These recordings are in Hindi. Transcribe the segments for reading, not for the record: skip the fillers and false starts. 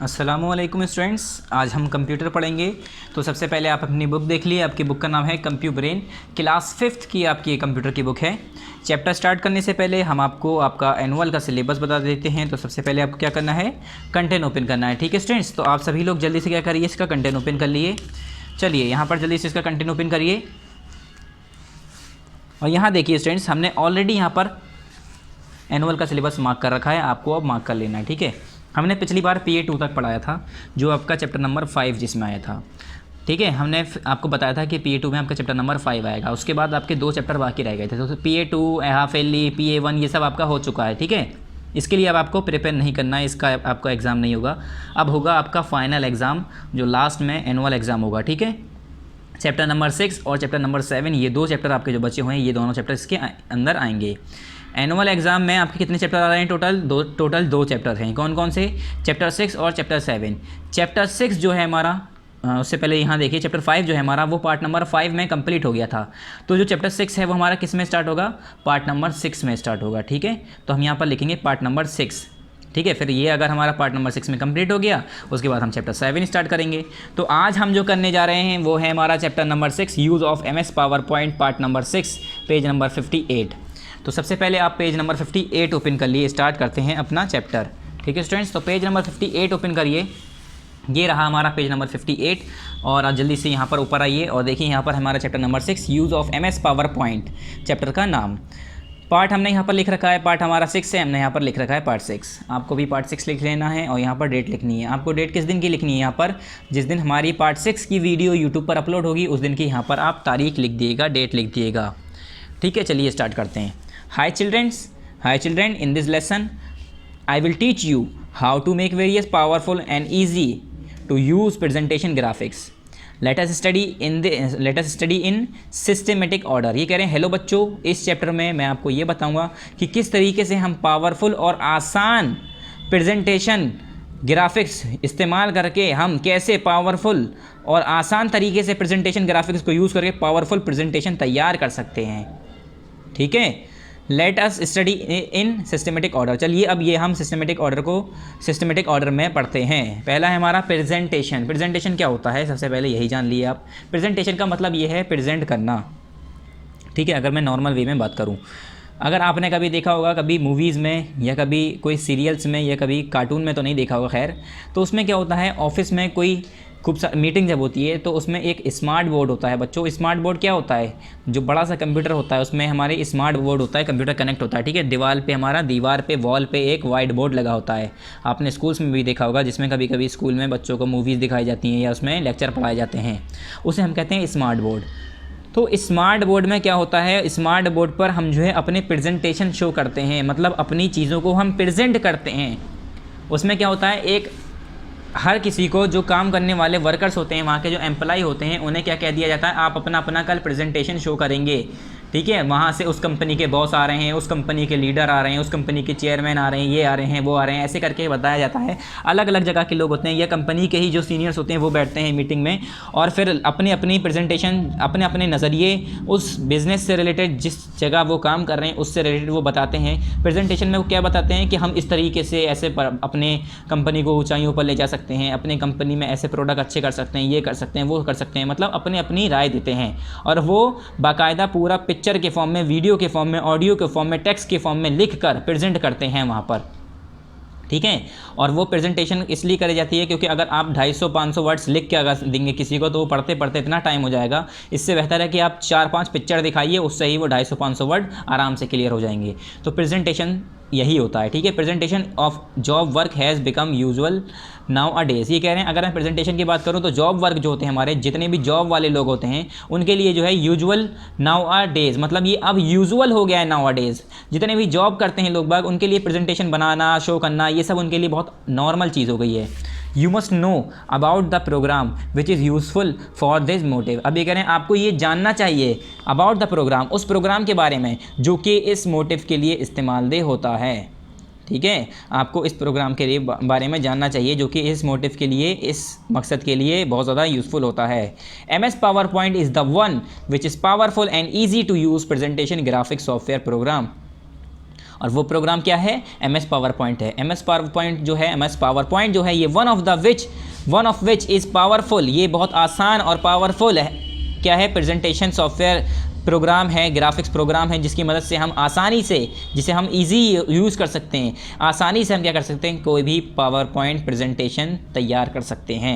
अस्सलामुअलैकुम स्टूडेंट्स, आज हम कंप्यूटर पढ़ेंगे। तो सबसे पहले आप अपनी बुक देख लिए। आपकी बुक का नाम है कंप्यू ब्रेन, क्लास 5th की आपकी ये कंप्यूटर की बुक है। चैप्टर स्टार्ट करने से पहले हम आपको आपका एनुअल का सिलेबस बता देते हैं। तो सबसे पहले आपको क्या करना है, कंटेंट ओपन करना है। ठीक है स्टूडेंट्स, तो आप सभी लोग जल्दी से क्या करिए, इसका कंटेंट ओपन कर लिए। चलिए यहाँ पर जल्दी से इसका कंटेंट ओपन करिए। और यहाँ देखिए स्टूडेंट्स, हमने ऑलरेडी यहाँ पर एनुअल का सिलेबस मार्क कर रखा है, आपको अब मार्क कर लेना है। ठीक है, हमने पिछली बार PA2 तक पढ़ाया था, जो आपका चैप्टर नंबर 5 जिसमें आया था। ठीक है, हमने आपको बताया था कि PA2 में आपका चैप्टर नंबर 5 आएगा। उसके बाद आपके 2 चैप्टर बाकी रह गए थे। तो PA2, हाफ एली, PA1 ये सब आपका हो चुका है। ठीक है, इसके लिए अब आपको प्रिपेयर नहीं करना है, इसका आपका एग्ज़ाम नहीं होगा। अब होगा आपका फाइनल एग्ज़ाम, जो लास्ट में एनुअल एग्ज़ाम होगा। ठीक है, चैप्टर नंबर 6 और चैप्टर नंबर 7 ये 2 चैप्टर आपके जो बचे हुए हैं, ये दोनों चैप्टर इसके अंदर आएंगे। एनुअल एग्ज़ाम में आपके कितने चैप्टर आ रहे हैं? टोटल 2 चैप्टर हैं। कौन कौन से? चैप्टर 6 और चैप्टर 7। चैप्टर 6 जो है हमारा, उससे पहले यहाँ देखिए, चैप्टर 5 जो है हमारा, वो पार्ट नंबर 5 में कंप्लीट हो गया था। तो जो चैप्टर 6 है वो हमारा किस में स्टार्ट होगा? पार्ट नंबर 6 में स्टार्ट होगा। ठीक है, तो हम यहाँ पर लिखेंगे पार्ट नंबर 6। ठीक है, फिर ये अगर हमारा पार्ट नंबर 6 में कंप्लीट हो गया, उसके बाद हम चैप्टर 7 स्टार्ट करेंगे। तो आज हम जो करने जा रहे हैं वो है हमारा chapter number 6, use of MS power point, part number 6, page number 58। तो सबसे पहले आप पेज नंबर 58 ओपन कर लिए, स्टार्ट करते हैं अपना चैप्टर। ठीक है स्टूडेंट्स, तो पेज नंबर 58 ओपन करिए। ये रहा हमारा पेज नंबर 58। और आप जल्दी से यहाँ पर ऊपर आइए और देखिए, यहाँ पर हमारा chapter number 6, use of MS power point, chapter का नाम। पार्ट हमने यहाँ पर लिख रखा है, पार्ट हमारा 6 है, हमने यहाँ पर लिख रखा है पार्ट 6। आपको भी पार्ट 6 लिख लेना है और यहाँ पर डेट लिखनी है। आपको डेट किस दिन की लिखनी है? यहाँ पर जिस दिन हमारी पार्ट 6 की वीडियो यूट्यूब पर अपलोड होगी, उस दिन की यहाँ पर आप तारीख लिख दिएगा, डेट लिख दिएगा। ठीक है, चलिए स्टार्ट करते हैं। Hi children, in this lesson I will teach you how to make various powerful and easy to use presentation graphics. Let us study in systematic order. ये कह रहे हैं, हेलो बच्चों, इस चैप्टर में मैं आपको ये बताऊंगा कि किस तरीके से हम पावरफुल और आसान प्रेजेंटेशन ग्राफिक्स इस्तेमाल करके हम कैसे पावरफुल और आसान तरीके से प्रेजेंटेशन ग्राफिक्स को यूज़ करके पावरफुल प्रेजेंटेशन तैयार कर सकते हैं। ठीक है, let us study in systematic order. चलिए अब ये हम सिस्टमेटिक ऑर्डर को सिस्टमेटिक ऑर्डर में पढ़ते हैं। पहला है हमारा प्रेजेंटेशन। प्रेजेंटेशन क्या होता है, सबसे पहले यही जान लिए आप। प्रेजेंटेशन का मतलब ये है प्रेजेंट करना। ठीक है, अगर मैं नॉर्मल वे में बात करूँ, अगर आपने कभी देखा होगा, कभी मूवीज़ में या कभी कोई सीरियल्स में या कभी कार्टून में तो नहीं देखा होगा खैर, तो उसमें क्या होता है, ऑफिस में कोई खूब मीटिंग जब होती है तो उसमें एक स्मार्ट बोर्ड होता है। बच्चों, स्मार्ट बोर्ड क्या होता है? जो बड़ा सा कंप्यूटर होता है उसमें हमारे स्मार्ट बोर्ड होता है, कंप्यूटर कनेक्ट होता है। ठीक है, दीवार पे वॉल पे एक वाइट बोर्ड लगा होता है। आपने स्कूल्स में भी देखा होगा, जिसमें कभी कभी स्कूल में बच्चों को मूवीज़ दिखाई जाती हैं या उसमें लेक्चर पढ़ाए जाते हैं, उसे हम कहते हैं स्मार्ट बोर्ड। तो स्मार्ट बोर्ड में क्या होता है, स्मार्ट बोर्ड पर हम जो है अपने प्रेजेंटेशन शो करते हैं, मतलब अपनी चीज़ों को हम प्रेजेंट करते हैं। उसमें क्या होता है, एक हर किसी को जो काम करने वाले वर्कर्स होते हैं, वहाँ के जो एम्प्लॉय होते हैं, उन्हें क्या कह दिया जाता है, आप अपना अपना कल प्रेजेंटेशन शो करेंगे। ठीक है, वहाँ से उस कंपनी के बॉस आ रहे हैं, उस कंपनी के लीडर आ रहे हैं, उस कंपनी के चेयरमैन आ रहे हैं, ये आ रहे हैं, वो आ रहे हैं, ऐसे करके बताया जाता है। अलग अलग जगह के लोग होते हैं या कंपनी के ही जो सीनियर्स होते हैं वो बैठते हैं मीटिंग में, और फिर अपनी अपनी प्रेजेंटेशन, अपने अपने नज़रिए उस बिज़नेस से रिलेटेड, जिस जगह वो काम कर रहे हैं उससे रिलेटेड वो बताते हैं। प्रेजेंटेशन में वो क्या बताते हैं कि हम इस तरीके से ऐसे अपने कंपनी को ऊंचाइयों पर ले जा सकते हैं, अपने कंपनी में ऐसे प्रोडक्ट अच्छे कर सकते हैं, ये कर सकते हैं, वो कर सकते हैं, मतलब अपने अपनी राय देते हैं। और वो बाकायदा पूरा पिक्चर के फॉर्म में, वीडियो के फॉर्म में, ऑडियो के फॉर्म में, टेक्स्ट के फॉर्म में लिखकर प्रेजेंट करते हैं वहाँ पर। ठीक है, और वो प्रेजेंटेशन इसलिए करी जाती है क्योंकि अगर आप 250-500 वर्ड्स लिख के अगर देंगे किसी को, तो वो पढ़ते पढ़ते इतना टाइम हो जाएगा। इससे बेहतर है कि आप 4-5 पिक्चर दिखाइए, उससे ही वो 250-500 वर्ड आराम से क्लियर हो जाएंगे। तो प्रेजेंटेशन यही होता है। ठीक है, presentation of job work has become usual now a days. ये कह रहे हैं, अगर मैं प्रेजेंटेशन की बात करूं तो जॉब वर्क जो होते हैं हमारे, जितने भी जॉब वाले लोग होते हैं, उनके लिए जो है यूजुअल नाउ अ डेज, मतलब ये अब यूजुअल हो गया है नाउ अ डेज। जितने भी जॉब करते हैं लोग बाग, उनके लिए प्रेजेंटेशन बनाना, शो करना, ये सब उनके लिए बहुत नॉर्मल चीज़ हो गई है। You must know about the program which is useful for this motive. अब ये कह रहे हैं, आपको ये जानना चाहिए अबाउट द प्रोग्राम, उस प्रोग्राम के बारे में जो कि इस मोटिव के लिए इस्तेमालदेह होता है। ठीक है, आपको इस प्रोग्राम के लिए बारे में जानना चाहिए जो कि इस मोटिव के लिए, इस मकसद के लिए बहुत ज़्यादा यूज़फुल होता है। MS power point is the one which is powerful and easy to use presentation graphics software program. और वो प्रोग्राम क्या है, MS पावर पॉइंट है। MS पावर पॉइंट जो है ये one of which is powerful, ये बहुत आसान और पावरफुल है, क्या है, प्रेजेंटेशन सॉफ्टवेयर प्रोग्राम है, ग्राफिक्स प्रोग्राम है, जिसकी मदद से हम आसानी से, जिसे हम इजी यूज़ कर सकते हैं, आसानी से हम क्या कर सकते हैं, कोई भी पावर पॉइंट प्रेजेंटेशन तैयार कर सकते हैं,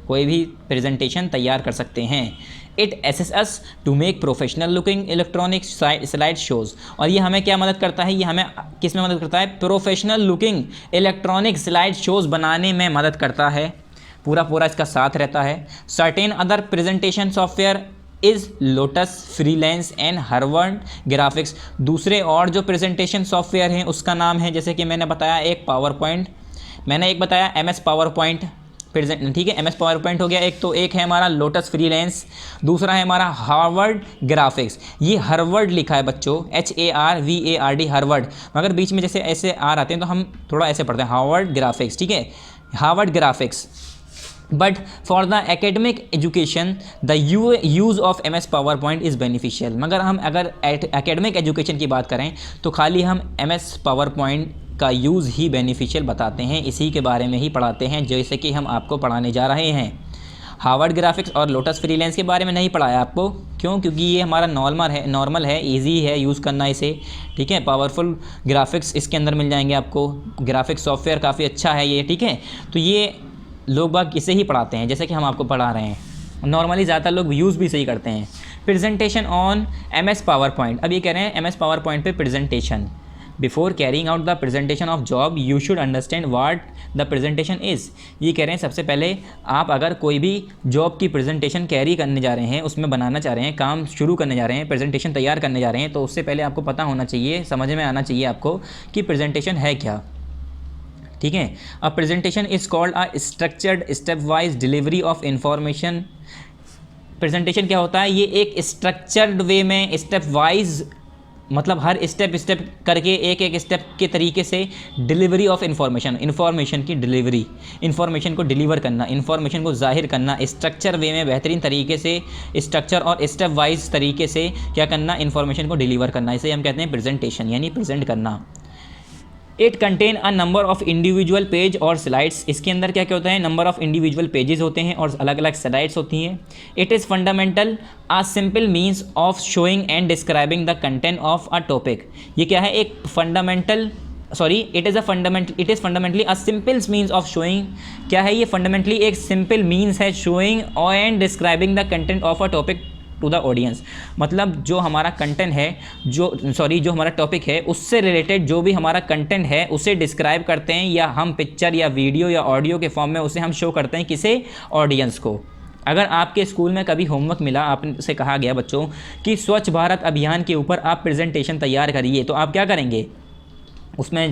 कोई भी प्रेजेंटेशन तैयार कर सकते हैं। It assist us to make professional looking electronic slide shows, और ये हमें क्या मदद करता है, ये हमें किस में मदद करता है, professional looking electronic slide shows बनाने में मदद करता है, पूरा इसका साथ रहता है। Certain other presentation software is lotus, freelance and Harvard graphics. दूसरे और जो प्रेजेंटेशन सॉफ्टवेयर हैं उसका नाम है, जैसे कि मैंने बताया एक पावर पॉइंट, मैंने एक बताया MS पावर पॉइंट प्रेजेंट, ठीक है, MS पावर पॉइंट हो गया एक, तो एक है हमारा लोटस फ्रीलांस, दूसरा है हमारा हार्वर्ड ग्राफिक्स। ये हार्वर्ड लिखा है बच्चों, HARVARD हार्वर्ड, मगर बीच में जैसे ऐसे आर आते हैं तो हम थोड़ा ऐसे पढ़ते हैं हार्वर्ड ग्राफिक्स, ठीक है, Harvard graphics. But for the academic education the use of MS power point is beneficial. मगर हम अगर एकेडमिक एजुकेशन की बात करें तो खाली हम MS पावर पॉइंट का यूज़ ही बेनिफिशियल बताते हैं, इसी के बारे में ही पढ़ाते हैं जैसे कि हम आपको पढ़ाने जा रहे हैं। हार्वर्ड ग्राफिक्स और लोटस फ्रीलांस के बारे में नहीं पढ़ाया आपको, क्यों, क्योंकि ये हमारा नॉर्मल है, इजी है यूज़ करना इसे, ठीक है। पावरफुल ग्राफिक्स इसके अंदर मिल जाएंगे आपको, ग्राफिक्स सॉफ्टवेयर काफ़ी अच्छा है ये, ठीक है। तो ये लोग बाग इसे ही पढ़ाते हैं जैसे कि हम आपको पढ़ा रहे हैं, नॉर्मली ज़्यादातर लोग यूज़ भी सही करते हैं। Presentation on MS power point, अब ये कह रहे हैं MS पावर पॉइंट पे presentation. Before carrying out the presentation of job you should understand what the presentation is. ये कह रहे हैं सबसे पहले आप अगर कोई भी जॉब की प्रेजेंटेशन कैरी करने जा रहे हैं, उसमें बनाना चाह रहे हैं, काम शुरू करने जा रहे हैं, प्रेजेंटेशन तैयार करने जा रहे हैं, तो उससे पहले आपको पता होना चाहिए, समझ में आना चाहिए आपको कि प्रेजेंटेशन है क्या, ठीक है। A presentation is called a structured step wise delivery of information. Presentation क्या होता है, ये एक स्ट्रक्चर्ड वे में स्टेप वाइज, मतलब हर स्टेप करके एक स्टेप के तरीके से डिलीवरी ऑफ इन्फॉर्मेशन की डिलीवरी, इन्फॉर्मेशन को डिलीवर करना, इन्फॉर्मेशन को जाहिर करना, स्ट्रक्चर वे में बेहतरीन तरीके से, स्ट्रक्चर और स्टेप वाइज तरीके से क्या करना, इन्फॉर्मेशन को डिलीवर करना, इसे हम कहते हैं प्रेजेंटेशन, यानी प्रेजेंट करना। It contain a number of individual page और स्लाइड्स, इसके अंदर क्या क्या होता है, नंबर ऑफ इंडिविजुअल पेजेस होते हैं और अलग अलग स्लाइड्स होती हैं। It is fundamental a simple means of showing and describing the content of a topic. ये क्या है, एक it is fundamentally a simple means of showing, क्या है ये, फंडामेंटली एक सिंपल मीन्स है showing and describing the content of a topic to the audience. मतलब जो हमारा कंटेंट है, जो हमारा टॉपिक है, उससे रिलेटेड जो भी हमारा कंटेंट है उसे डिस्क्राइब करते हैं, या हम पिक्चर या वीडियो या ऑडियो के फॉर्म में उसे हम शो करते हैं किसे, ऑडियंस को। अगर आपके स्कूल में कभी होमवर्क मिला, आपसे कहा गया बच्चों कि स्वच्छ भारत अभियान के ऊपर आप प्रेजेंटेशन तैयार करिए, तो आप क्या करेंगे, उसमें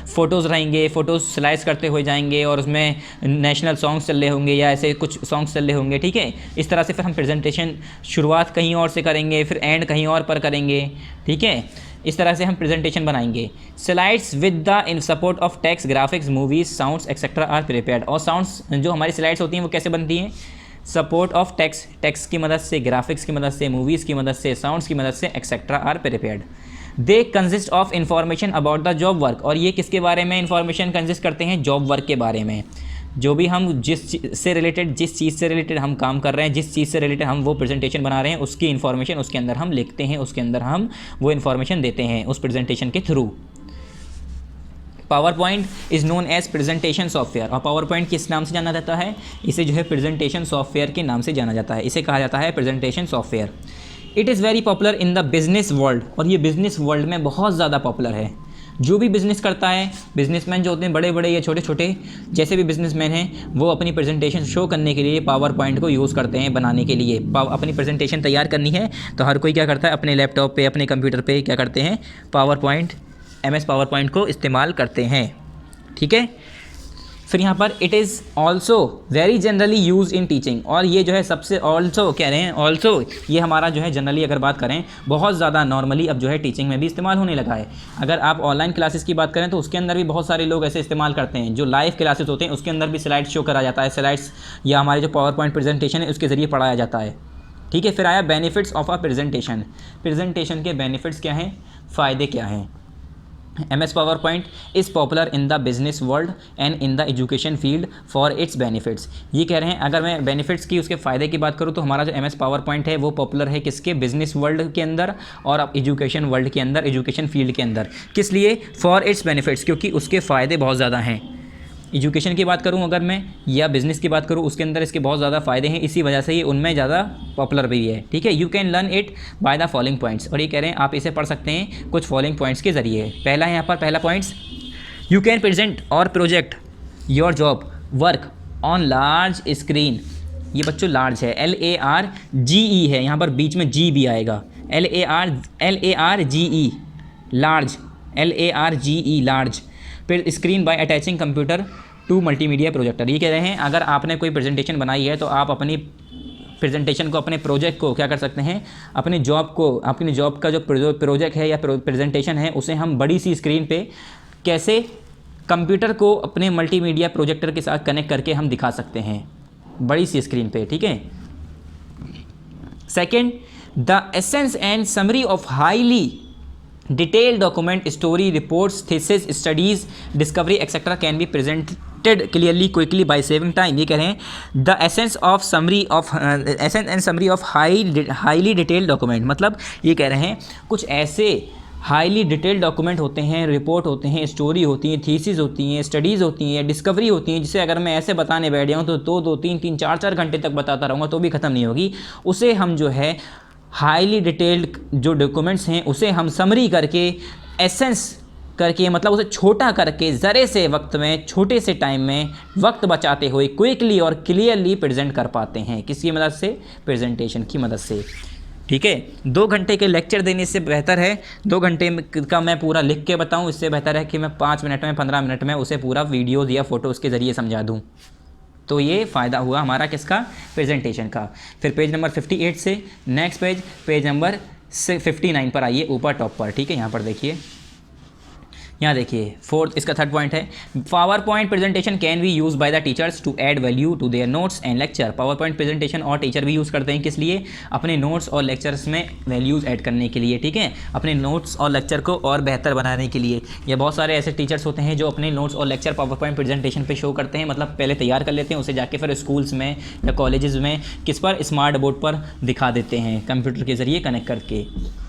फ़ोटोज़ रहेंगे, फ़ोटोज़ स्लाइड्स करते हुए जाएंगे और उसमें नेशनल सॉन्ग्स चल रहे होंगे या ऐसे कुछ सॉन्ग्स चल रहे होंगे, ठीक है। इस तरह से फिर हम प्रेजेंटेशन शुरुआत कहीं और से करेंगे, फिर एंड कहीं और पर करेंगे, ठीक है। इस तरह से हम प्रेजेंटेशन बनाएंगे। Slides with the in support of text, graphics, movies, sounds etcetera are prepared. और साउंड्स जो हमारी स्लाइड्स होती हैं वो कैसे बनती हैं, सपोर्ट ऑफ टेक्स्ट की मदद से, ग्राफिक्स की मदद से, मूवीज़ की मदद से, साउंड्स की मदद से, etcetera are prepared. They consist of information about the job work. और ये किसके बारे में इन्फॉर्मेशन कंसिस्ट करते हैं, जॉब वर्क के बारे में। जो भी हम जिस चीज़ से रिलेटेड हम काम कर रहे हैं, जिस चीज़ से रिलेटेड हम वो प्रेजेंटेशन बना रहे हैं, उसकी इन्फॉर्मेशन उसके अंदर हम लिखते हैं, उसके अंदर हम वो इन्फॉर्मेशन देते हैं उस प्रेजेंटेशन के थ्रू। Power point is known as presentation software. और पावर पॉइंट किस नाम से जाना जाता है, इसे जो है प्रेजेंटेशन सॉफ्टवेयर के नाम से जाना जाता है, इसे कहा जाता है presentation software. It is very popular in the business world. और ये बिजनेस वर्ल्ड में बहुत ज़्यादा पॉपुलर है। जो भी बिज़नेस करता है, बिजनेसमैन जो होते हैं, बड़े बड़े या छोटे छोटे जैसे भी बिजनेसमैन हैं, वो अपनी प्रेजेंटेशन शो करने के लिए पावर पॉइंट को यूज़ करते हैं बनाने के लिए। अपनी प्रेजेंटेशन तैयार करनी है तो हर कोई क्या करता है, अपने लैपटॉप पे, अपने कंप्यूटर पे क्या करते हैं, MS पावर पॉइंट को इस्तेमाल करते हैं, ठीक है। फिर यहाँ पर it is also very generally use in teaching. और ये जो है सबसे ऑल्सो कह रहे हैं, ऑल्सो ये हमारा जो है जनरली अगर बात करें, बहुत ज़्यादा नॉर्मली अब जो है टीचिंग में भी इस्तेमाल होने लगा है। अगर आप ऑनलाइन क्लासेस की बात करें तो उसके अंदर भी बहुत सारे लोग ऐसे इस्तेमाल करते हैं। जो लाइव क्लासेस होते हैं उसके अंदर भी स्लाइड शो करा जाता है, स्लाइड्स या हमारे जो पावर पॉइंट प्रेजेंटेशन है उसके ज़रिए पढ़ाया जाता है, ठीक है। फिर आया benefits of a presentation. Presentation के बेनिफिट्स क्या हैं, फ़ायदे क्या हैं। MS PowerPoint is popular in the business world and in the education field for its benefits. ये कह रहे हैं, अगर मैं बेनिफिट्स की, उसके फ़ायदे की बात करूँ तो हमारा जो MS PowerPoint है वो पॉपुलर है किसके, बिजनेस वर्ल्ड के अंदर और अब एजुकेशन वर्ल्ड के अंदर, एजुकेशन फील्ड के अंदर। किस लिए, फॉर इट्स बेनिफिट्स, क्योंकि उसके फ़ायदे बहुत ज़्यादा हैं। एजुकेशन की बात करूं अगर मैं, या बिज़नेस की बात करूं, उसके अंदर इसके बहुत ज़्यादा फ़ायदे हैं, इसी वजह से ये उनमें ज़्यादा पॉपुलर भी है। ठीक है, you can learn it by the following points, और ये कह रहे हैं आप इसे पढ़ सकते हैं कुछ फॉलोइंग पॉइंट्स के ज़रिए। पहला है यहाँ पर, पहला पॉइंट्स, यू कैन प्रेजेंट और project your job work on large screen. ये बच्चों लार्ज है, LARGE है, यहाँ पर बीच में G भी आएगा, LARGE लार्ज, LARGE लार्ज। फिर screen by attaching computer to multimedia projector. ये कह रहे हैं अगर आपने कोई प्रेजेंटेशन बनाई है तो आप अपनी प्रेजेंटेशन को, अपने प्रोजेक्ट को क्या कर सकते हैं, अपनी जॉब को, अपनी जॉब का जो प्रोजेक्ट है या प्रेजेंटेशन है उसे हम बड़ी सी स्क्रीन पे कैसे कंप्यूटर को अपने मल्टीमीडिया प्रोजेक्टर के साथ कनेक्ट करके हम दिखा सकते हैं बड़ी सी स्क्रीन पे। ठीक है। Second, the essence and summary of highly detailed document, story, reports, thesis, studies, discovery etcetera can be presented clearly, quickly by saving time. ये कह रहे हैं the essence of summary of essence and summary of highly detailed document, मतलब ये कह रहे हैं कुछ ऐसे हाईली डिटेल्ड डॉक्यूमेंट होते हैं, रिपोर्ट होते हैं, स्टोरी होती हैं, थीसिस होती हैं, स्टडीज़ होती हैं, डिस्कवरी होती हैं, जिसे अगर मैं ऐसे बताने बैठ जाऊँ तो 2 3 3 4 4 घंटे तक बताता रहूँगा तो भी ख़त्म नहीं होगी। उसे हम जो है हाईली डिटेल्ड जो डॉक्यूमेंट्स हैं उसे हम समरी करके, एसेंस करके, मतलब उसे छोटा करके, ज़रे से वक्त में, छोटे से टाइम में वक्त बचाते हुए क्विकली और क्लियरली प्रेजेंट कर पाते हैं। किसकी मदद से, प्रेजेंटेशन की मदद से। ठीक है, 2 घंटे के लेक्चर देने से बेहतर है 2 घंटे का मैं पूरा लिख के बताऊं, इससे बेहतर है कि मैं 5 मिनट में, 15 मिनट में उसे पूरा वीडियोज़ या फ़ोटोज़ के ज़रिए समझा दूं। तो ये फ़ायदा हुआ हमारा किसका, प्रेजेंटेशन का। फिर पेज नंबर 58 से नेक्स्ट पेज नंबर 59 पर आइए, ऊपर टॉप पर। ठीक है, यहाँ पर देखिए, यहाँ देखिए फोर्थ, इसका थर्ड पॉइंट है, power point presentation can be use by the teachers to add value to their notes and lecture. Power point presentation और टीचर भी यूज़ करते हैं, किस लिए, अपने नोट्स और लेक्चर्स में वैल्यूज़ ऐड करने के लिए। ठीक है, अपने नोट्स और लेक्चर को और बेहतर बनाने के लिए। या बहुत सारे ऐसे टीचर्स होते हैं जो अपने नोट्स और लेक्चर पावर पॉइंट प्रेजेंटेशन पे शो करते हैं, मतलब पहले तैयार कर लेते हैं, उसे जाके फिर स्कूल्स में या कॉलेजेस में किस पर, स्मार्ट बोर्ड पर दिखा देते हैं कंप्यूटर के ज़रिए कनेक्ट करके।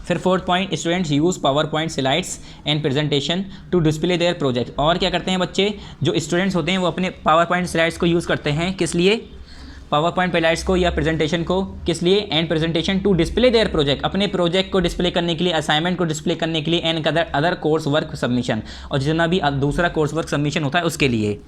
फिर fourth point, students use power point slides and presentation to display their project. और क्या करते हैं बच्चे, जो स्टूडेंट्स होते हैं वो अपने पावर पॉइंट स्लाइड्स को यूज़ करते हैं, किस लिए, पावर पॉइंट स्लाइड्स को या प्रेजेंटेशन को, किस लिए, and presentation to display their project, अपने प्रोजेक्ट को डिस्प्ले करने के लिए, असाइनमेंट को डिस्प्ले करने के लिए, and other course work submission, और जितना भी दूसरा कोर्स वर्क सबमिशन होता है उसके लिए।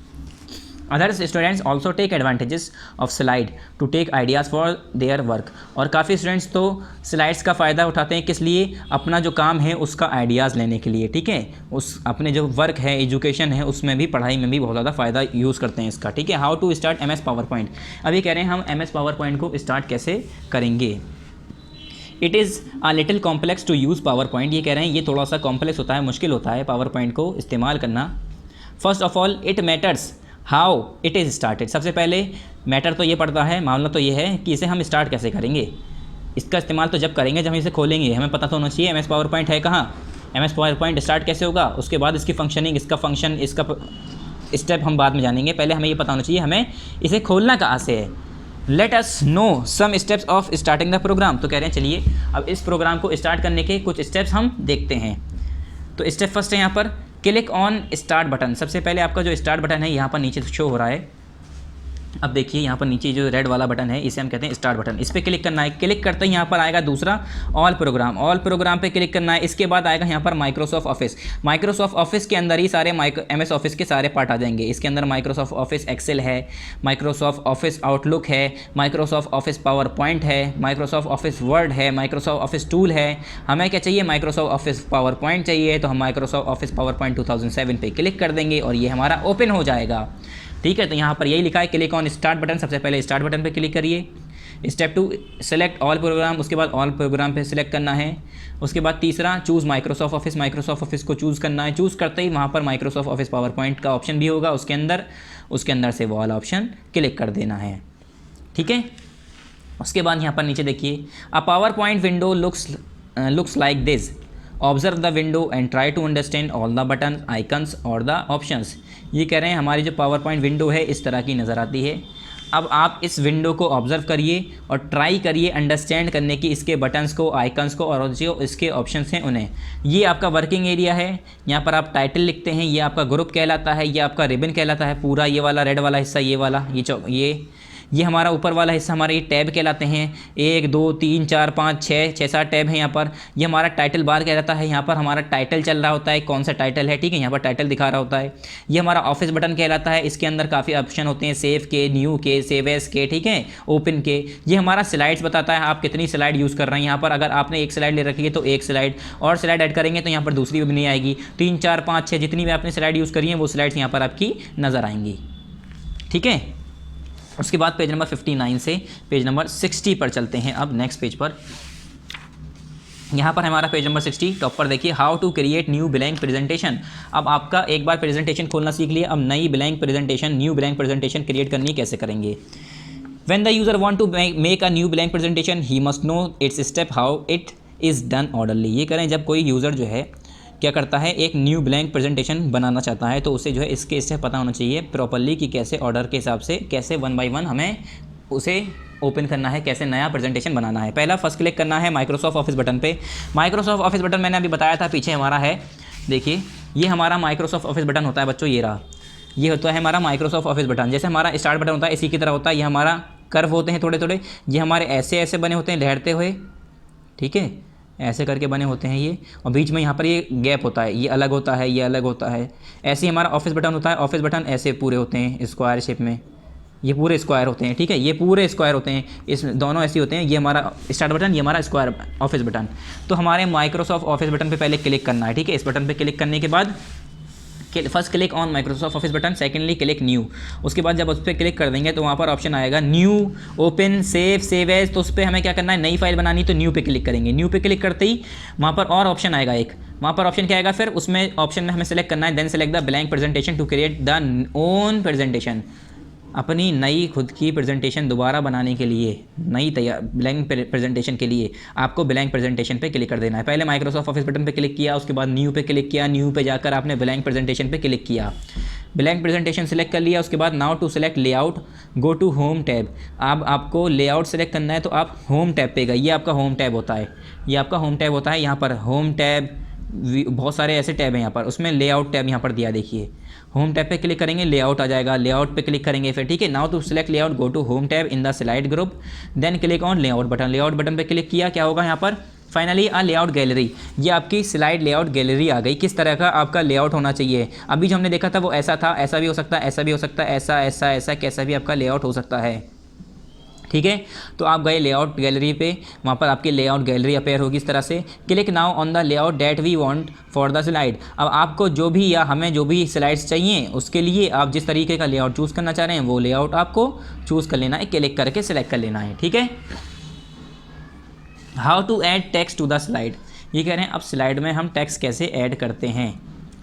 Others students also take advantages of slide to take ideas for their work. और काफ़ी स्टूडेंट्स तो स्लाइड्स का फ़ायदा उठाते हैं, किस लिए, अपना जो काम है उसका आइडियाज़ लेने के लिए। ठीक है, उस अपने जो वर्क है, एजुकेशन है, उसमें भी, पढ़ाई में भी बहुत ज़्यादा फ़ायदा यूज़ करते हैं इसका। ठीक है, how to start MS power point. अभी कह रहे हैं हम MS पावर पॉइंट को स्टार्ट कैसे करेंगे। It is a little complex to use power point. ये कह रहे हैं ये थोड़ा सा कॉम्प्लेक्स होता है, मुश्किल होता है पावर पॉइंट को इस्तेमाल करना। First of all it matters how it is started. सबसे पहले मैटर तो ये पड़ता है, मामला तो ये है कि इसे हम स्टार्ट कैसे करेंगे। इसका इस्तेमाल तो जब करेंगे जब हम इसे खोलेंगे, हमें पता तो होना चाहिए MS पावर पॉइंट है कहाँ, MS पावर पॉइंट स्टार्ट कैसे होगा, उसके बाद इसकी फंक्शनिंग, इसका फंक्शन, इसका स्टेप हम बाद में जानेंगे। पहले हमें ये पता होना चाहिए हमें इसे खोलना कहाँ से है। Let us know some steps of starting the program. तो कह रहे हैं चलिए अब इस प्रोग्राम को स्टार्ट करने के कुछ स्टेप्स हम देखते हैं। तो स्टेप फर्स्ट है यहाँ पर, क्लिक ऑन स्टार्ट बटन। सबसे पहले आपका जो स्टार्ट बटन है यहाँ पर नीचे शो हो रहा है। अब देखिए यहाँ पर नीचे जो रेड वाला बटन है इसे हम कहते हैं स्टार्ट बटन। इस पर क्लिक करना है। क्लिक करते ही यहाँ पर आएगा दूसरा ऑल प्रोग्राम पे क्लिक करना है। इसके बाद आएगा यहाँ पर माइक्रोसॉफ्ट ऑफिस। माइक्रोसॉफ्ट ऑफिस के अंदर ही सारे MS ऑफिस के सारे पार्ट आ जाएंगे। इसके अंदर माइक्रोसॉफ्ट ऑफिस एक्सेल है, माइक्रोसॉफ्ट ऑफिस आउटलुक है, माइक्रोसॉफ्ट ऑफिस पावर पॉइंट है, माइक्रोसॉफ्ट ऑफिस वर्ड है, माइक्रोसॉफ्ट ऑफिस टूल है। हमें क्या चाहिए, माइक्रोसॉफ्ट ऑफिस पावर पॉइंट चाहिए, तो हम माइक्रोसॉफ्ट ऑफिस पावर पॉइंट 2007 पे क्लिक कर देंगे और ये हमारा ओपन हो जाएगा। ठीक है, तो यहाँ पर यही लिखा है क्लिक ऑन स्टार्ट बटन। सबसे पहले स्टार्ट बटन पे क्लिक करिए। Step 2 select all programme. उसके बाद ऑल प्रोग्राम पे सिलेक्ट करना है। उसके बाद तीसरा choose Microsoft office. Microsoft office को चूज़ करना है। चूज़ करते ही वहाँ पर माइक्रोसॉफ्ट ऑफिस पावर पॉइंट का ऑप्शन भी होगा, उसके अंदर से वो वाला ऑप्शन क्लिक कर देना है। ठीक है, उसके बाद यहाँ पर नीचे देखिए, a PowerPoint window looks like this observe the window and try to understand all the button icons और द ऑप्शंस। ये कह रहे हैं हमारी जो पावर पॉइंट विंडो है इस तरह की नज़र आती है। अब आप इस विंडो को ऑब्जर्व करिए और ट्राई करिए अंडरस्टैंड करने की इसके बटन्स को, आइकन्स को और जो इसके ऑप्शंस हैं उन्हें। ये आपका वर्किंग एरिया है, यहाँ पर आप टाइटल लिखते हैं, ये आपका ग्रुप कहलाता है, ये आपका रिबन कहलाता है, पूरा ये वाला रेड वाला हिस्सा, ये वाला ये हमारा ऊपर वाला हिस्सा हमारे ये टैब कहलाते हैं। 1 2 3 4 5 6 7 टैब हैं यहाँ पर। ये हमारा टाइटल बार कहलाता है, यहाँ पर हमारा टाइटल चल रहा होता है, कौन सा टाइटल है, ठीक है, यहाँ पर टाइटल दिखा रहा होता है। ये हमारा ऑफिस बटन कहलाता है, इसके अंदर काफ़ी ऑप्शन होते हैं, सेव के, न्यू के, सेव एज के, ठीक है, ओपन के। ये हमारा स्लाइड्स बताता है आप कितनी स्लाइड यूज़ कर रहे हैं। यहाँ पर अगर आपने एक स्लाइड ले रखी है तो एक स्लाइड और स्लाइड ऐड करेंगे तो यहाँ पर दूसरी भी नहीं आएगी। 3 4 5 6 जितनी भी आपने स्लाइड यूज़ करी है वो स्लाइड्स यहाँ पर आपकी नज़र आएंगी, ठीक है। उसके बाद पेज नंबर 59 से पेज नंबर 60 पर चलते हैं। अब नेक्स्ट पेज पर, यहाँ पर हमारा पेज नंबर 60 टॉप पर देखिए, how to create new blank presentation. अब आपका एक बार प्रेजेंटेशन खोलना सीख लिया, अब नई blank presentation, new blank presentation create करनी कैसे करेंगे। When the user want to make a new blank presentation he must know its step how it is done orderly. ये करें जब कोई यूज़र जो है क्या करता है, एक न्यू ब्लैंक प्रेजेंटेशन बनाना चाहता है तो उसे जो है इसके स्टेप पता होना चाहिए प्रॉपर्ली कि कैसे ऑर्डर के हिसाब से, कैसे 1 बाय 1 हमें उसे ओपन करना है, कैसे नया प्रेजेंटेशन बनाना है। पहला फर्स्ट क्लिक करना है माइक्रोसॉफ्ट ऑफिस बटन पे। माइक्रोसॉफ्ट ऑफिस बटन मैंने अभी बताया था पीछे हमारा है, देखिए ये हमारा माइक्रोसॉफ्ट ऑफिस बटन होता है बच्चों, ये रहा, ये होता है हमारा माइक्रोसॉफ्ट ऑफिस बटन। जैसे हमारा स्टार्ट बटन होता है इसी की तरह होता है, ये हमारा कर्व होते हैं थोड़े थोड़े, ये हमारे ऐसे ऐसे बने होते हैं लहरते हुए, ठीक है, ऐसे करके बने होते हैं ये, और बीच में यहाँ पर ये गैप होता है, ये अलग होता है, ये अलग होता है। ऐसे ही हमारा ऑफिस बटन होता है, ऑफिस बटन ऐसे पूरे होते हैं स्क्वायर शेप में, ये पूरे स्क्वायर होते हैं, ठीक है, ये पूरे स्क्वायर होते हैं, इस दोनों ऐसे होते हैं। ये हमारा स्टार्ट बटन, ये हमारा स्क्वायर ऑफिस बटन। तो हमारे माइक्रोसॉफ्ट ऑफिस बटन पे पहले क्लिक करना है, ठीक है। इस बटन पे क्लिक करने के बाद first click on Microsoft office button, secondly click new. उसके बाद जब उस पर क्लिक कर देंगे तो वहाँ पर ऑप्शन आएगा न्यू, ओपन, सेव एज। तो उस पर हमें क्या करना है, नई फाइल बनानी, तो न्यू पे क्लिक करेंगे। न्यू पे क्लिक करते ही वहाँ पर और ऑप्शन आएगा एक, वहाँ पर ऑप्शन क्या आएगा, फिर उसमें ऑप्शन में हमें सेलेक्ट करना है, then select the blank presentation to create the own presentation. अपनी नई खुद की प्रेजेंटेशन दोबारा बनाने के लिए, नई तैयार ब्लैंक प्रेजेंटेशन के लिए आपको ब्लैंक प्रेजेंटेशन पे क्लिक कर देना है। पहले माइक्रोसॉफ्ट ऑफिस बटन पे क्लिक किया, उसके बाद न्यू पे क्लिक किया, न्यू पे जाकर आपने ब्लैंक प्रेजेंटेशन पे क्लिक किया, ब्लैंक प्रेजेंटेशन सेलेक्ट कर लिया। उसके बाद now to select layout go to home tab. अब आपको लेआउट सेलेक्ट करना है तो आप होम टैब पे गए, ये आपका होम टैब होता है, ये आपका होम टैब होता है। यहाँ पर होम टैब बहुत सारे ऐसे टैब हैं यहाँ पर, उसमें लेआउट टैब यहाँ पर दिया, देखिए होम टैब पे क्लिक करेंगे लेआउट आ जाएगा, लेआउट पे क्लिक करेंगे फिर, ठीक है। Now to select layout go to home tab in the slide group, then click on layout button. Layout button पे क्लिक किया, क्या होगा यहाँ पर, फाइनली अ लेआउट गैलरी, ये आपकी स्लाइड लेआउट गैलरी आ गई। किस तरह का आपका लेआउट होना चाहिए, अभी जो हमने देखा था वो ऐसा था, ऐसा भी हो सकता है, ऐसा भी हो सकता है, ऐसा ऐसा ऐसा, कैसा भी आपका लेआउट हो सकता है, ठीक है। तो आप गए लेआउट गैलरी पे, वहाँ पर आपकी लेआउट गैलरी अपेयर होगी इस तरह से। Click now on the layout that we want for the slide. अब आपको जो भी या हमें जो भी स्लाइड्स चाहिए उसके लिए आप जिस तरीके का लेआउट चूज़ करना चाह रहे हैं वो लेआउट आपको चूज़ कर लेना है, क्लिक करके सिलेक्ट कर लेना है, ठीक है। How to add text to the slide, ये कह रहे हैं अब स्लाइड में हम टेक्स्ट कैसे ऐड करते हैं,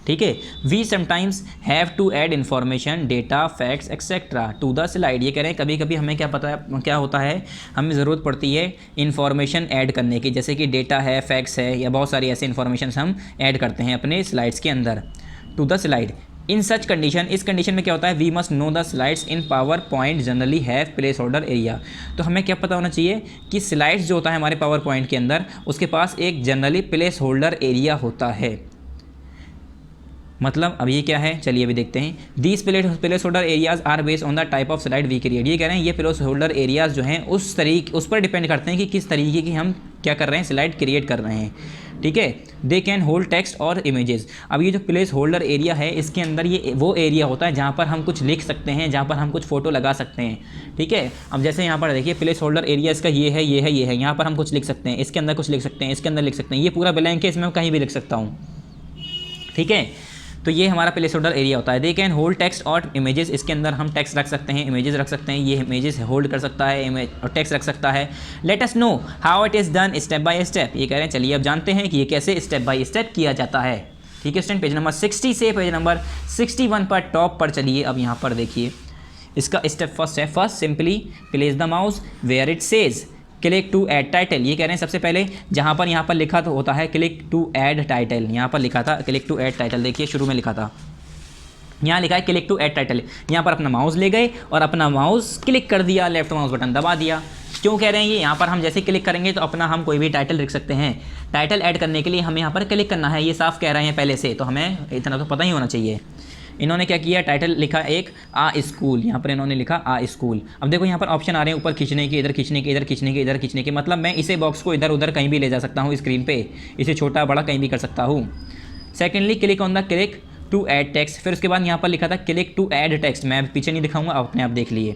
ठीक है। We sometimes have to add information, data, facts etcetera to the slide. ये कह रहे हैं कभी कभी हमें क्या पता है क्या होता है, हमें ज़रूरत पड़ती है इन्फॉर्मेशन ऐड करने की, जैसे कि डेटा है, फैक्ट्स है, या बहुत सारी ऐसे इन्फॉर्मेशन हम ऐड करते हैं अपने स्लाइड्स के अंदर to the slide. In such condition, इस कंडीशन में क्या होता है, we must know the slides in PowerPoint generally have place holder area. तो हमें क्या पता होना चाहिए कि स्लाइड्स जो होता है हमारे पावर पॉइंट के अंदर उसके पास एक जनरली प्लेस होल्डर एरिया होता है। मतलब अब ये क्या है, चलिए अभी देखते हैं। These place holder areas are based on the type of slide we create. ये कह रहे हैं ये प्लेस होल्डर एरियाज जो हैं उस पर डिपेंड करते हैं कि किस तरीके की हम क्या कर रहे हैं, स्लाइड क्रिएट कर रहे हैं, ठीक है। दे कैन होल्ड टेक्स्ट और इमेजेस। अब ये जो प्लेस होल्डर एरिया है इसके अंदर ये वो एरिया होता है जहाँ पर हम कुछ लिख सकते हैं, जहाँ पर हम कुछ फोटो लगा सकते हैं, ठीक है। अब जैसे यहाँ पर देखिए प्लेस होल्डर एरिया इसका ये है, ये है, ये है, यहाँ पर हम कुछ लिख सकते हैं, इसके अंदर कुछ लिख सकते हैं, इसके अंदर लिख सकते हैं, ये पूरा ब्लैंक है, इसमें मैं कहीं भी लिख सकता हूँ, ठीक है। तो ये हमारा प्लेस होल्डर एरिया होता है। दे कैन होल्ड टेक्स्ट और इमेजेस, इसके अंदर हम टेक्स्ट रख सकते हैं, इमेजेस रख सकते हैं, ये इमेजेस होल्ड कर सकता है, इमेज और टेक्स्ट रख सकता है। Let us no how it is done step by step. ये कह रहे हैं चलिए अब जानते हैं कि ये कैसे स्टेप बाय स्टेप किया जाता है, ठीक है स्टूडेंट। पेज नंबर 60 से पेज नंबर 61 पर टॉप पर चलिए। अब यहाँ पर देखिए इसका स्टेप फर्स्ट है, first simply place the mouse where it says click to add title, ये कह रहे हैं सबसे पहले यहाँ पर लिखा तो होता है क्लिक टू ऐड टाइटल, यहाँ पर लिखा था क्लिक टू ऐड टाइटल, देखिए शुरू में लिखा था, यहाँ लिखा है क्लिक टू ऐड टाइटल। यहाँ पर अपना माउस ले गए और अपना माउस क्लिक कर दिया, लेफ्ट माउस बटन दबा दिया। क्यों कह रहे हैं ये, यहाँ पर हम जैसे क्लिक करेंगे तो अपना हम कोई भी टाइटल लिख सकते हैं। टाइटल ऐड करने के लिए हमें यहाँ पर क्लिक करना है, ये साफ कह रहे हैं पहले से, तो हमें इतना तो पता ही होना चाहिए। इन्होंने क्या किया, टाइटल लिखा एक आ स्कूल, यहाँ पर इन्होंने लिखा आ स्कूल। अब देखो यहाँ पर ऑप्शन आ रहे हैं ऊपर खींचने के, इधर खींचने के, इधर खींचने के, इधर खींचने के, मतलब मैं इसे बॉक्स को इधर उधर कहीं भी ले जा सकता हूँ स्क्रीन पे, इसे छोटा बड़ा कहीं भी कर सकता हूँ। Secondly click on the click to add text, फिर उसके बाद यहाँ पर लिखा था क्लिक टू ऐड टेक्स्ट, मैं पीछे नहीं दिखाऊंगा, आप अपने आप देख लिए।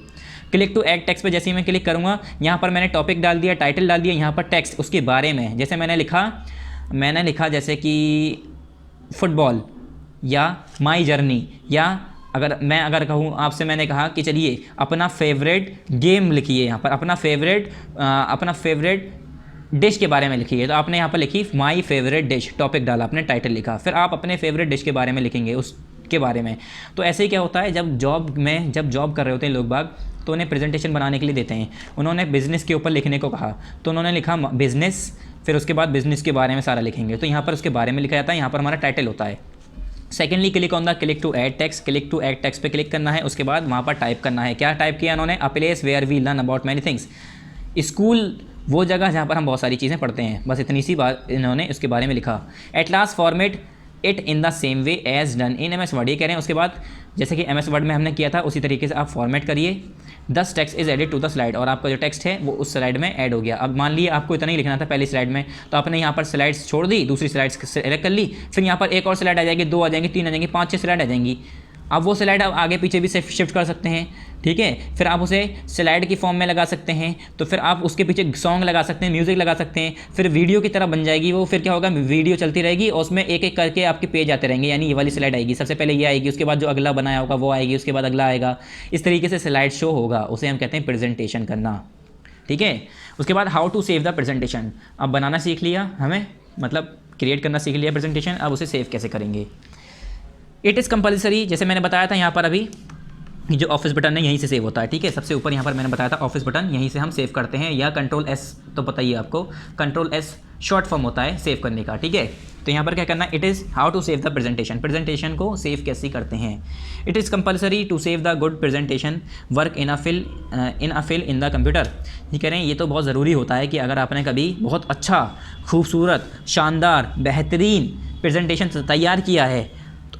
क्लिक टू ऐड टेक्स्ट पे जैसे ही मैं क्लिक करूँगा, यहाँ पर मैंने टॉपिक डाल दिया, टाइटल डाल दिया, यहाँ पर टेक्स्ट उसके बारे में, जैसे मैंने लिखा जैसे कि फुटबॉल या माई जर्नी, या अगर कहूँ आपसे, मैंने कहा कि चलिए अपना फेवरेट गेम लिखिए, यहाँ पर अपना फेवरेट डिश के बारे में लिखिए, तो आपने यहाँ पर लिखी माई फेवरेट डिश, टॉपिक डाला, आपने टाइटल लिखा, फिर आप अपने फेवरेट डिश के बारे में लिखेंगे उसके बारे में। तो ऐसे ही क्या होता है, जब जॉब कर रहे होते हैं लोग बाग, तो उन्हें प्रेजेंटेशन बनाने के लिए देते हैं, उन्होंने बिज़नेस के ऊपर लिखने को कहा, तो उन्होंने लिखा बिज़नेस, फिर उसके बाद बिज़नेस के बारे में सारा लिखेंगे, तो यहाँ पर उसके बारे में लिखा जाता है, यहाँ पर हमारा टाइटल होता है। Secondly click on the click to add text, click to add text पे क्लिक करना है, उसके बाद वहाँ पर टाइप करना है, क्या टाइप किया उन्होंने, a place where we learn about many things, school वो जगह जहाँ पर हम बहुत सारी चीज़ें पढ़ते हैं, बस इतनी सी बात इन्होंने उसके बारे में लिखा। At last format it in the same way as done in MS Word, ये कह रहे हैं उसके बाद जैसे कि MS वर्ड में हमने किया था उसी तरीके से आप फॉर्मेट करिए। This text is added to the slide, और आपका जो टेक्स्ट है वो उस स्लाइड में ऐड हो गया। अब मान लीजिए आपको इतना ही लिखना था पहली स्लाइड में, तो आपने यहाँ पर स्लाइड्स छोड़ दी, दूसरी स्लाइड्स सेलेक्ट कर ली, फिर यहाँ पर एक और स्लाइड आ जाएगी, 2 आ जाएंगी, 3 आ जाएंगी, 5-6 स्लाइड आ जाएंगी। अब वो स्लाइड आप आगे पीछे भी शिफ्ट कर सकते हैं, ठीक है। फिर आप उसे स्लाइड की फॉर्म में लगा सकते हैं, तो फिर आप उसके पीछे सॉन्ग लगा सकते हैं, म्यूज़िक लगा सकते हैं, फिर वीडियो की तरह बन जाएगी वो। फिर क्या होगा, वीडियो चलती रहेगी और उसमें एक एक करके आपके पेज आते रहेंगे, यानी ये वाली स्लाइड आएगी, सबसे पहले ये आएगी, उसके बाद जो अगला बनाया होगा वो आएगी, उसके बाद अगला आएगा, इस तरीके से स्लाइड शो होगा, उसे हम कहते हैं प्रेजेंटेशन करना, ठीक है। उसके बाद how to save the presentation, अब बनाना सीख लिया हमें, मतलब क्रिएट करना सीख लिया प्रेजेंटेशन, अब उसे सेव कैसे करेंगे। इट इज़ कंपलसरी, जैसे मैंने बताया था यहाँ पर अभी, जो ऑफिस बटन है यहीं से सेव होता है, ठीक है। सबसे ऊपर यहाँ पर मैंने बताया था ऑफिस बटन, यहीं से हम सेव करते हैं, या Ctrl+S तो पता ही है आपको, Ctrl+S शॉर्ट फॉर्म होता है सेव करने का, ठीक है। तो यहाँ पर क्या करना है, it is how to save the presentation, presentation को सेव कैसे करते हैं। It is compulsory to save the good presentation work in a file in the computer, ये कह रहे हैं ये तो बहुत ज़रूरी होता है कि अगर आपने कभी बहुत अच्छा, खूबसूरत, शानदार, बेहतरीन प्रेजेंटेशन तैयार किया है,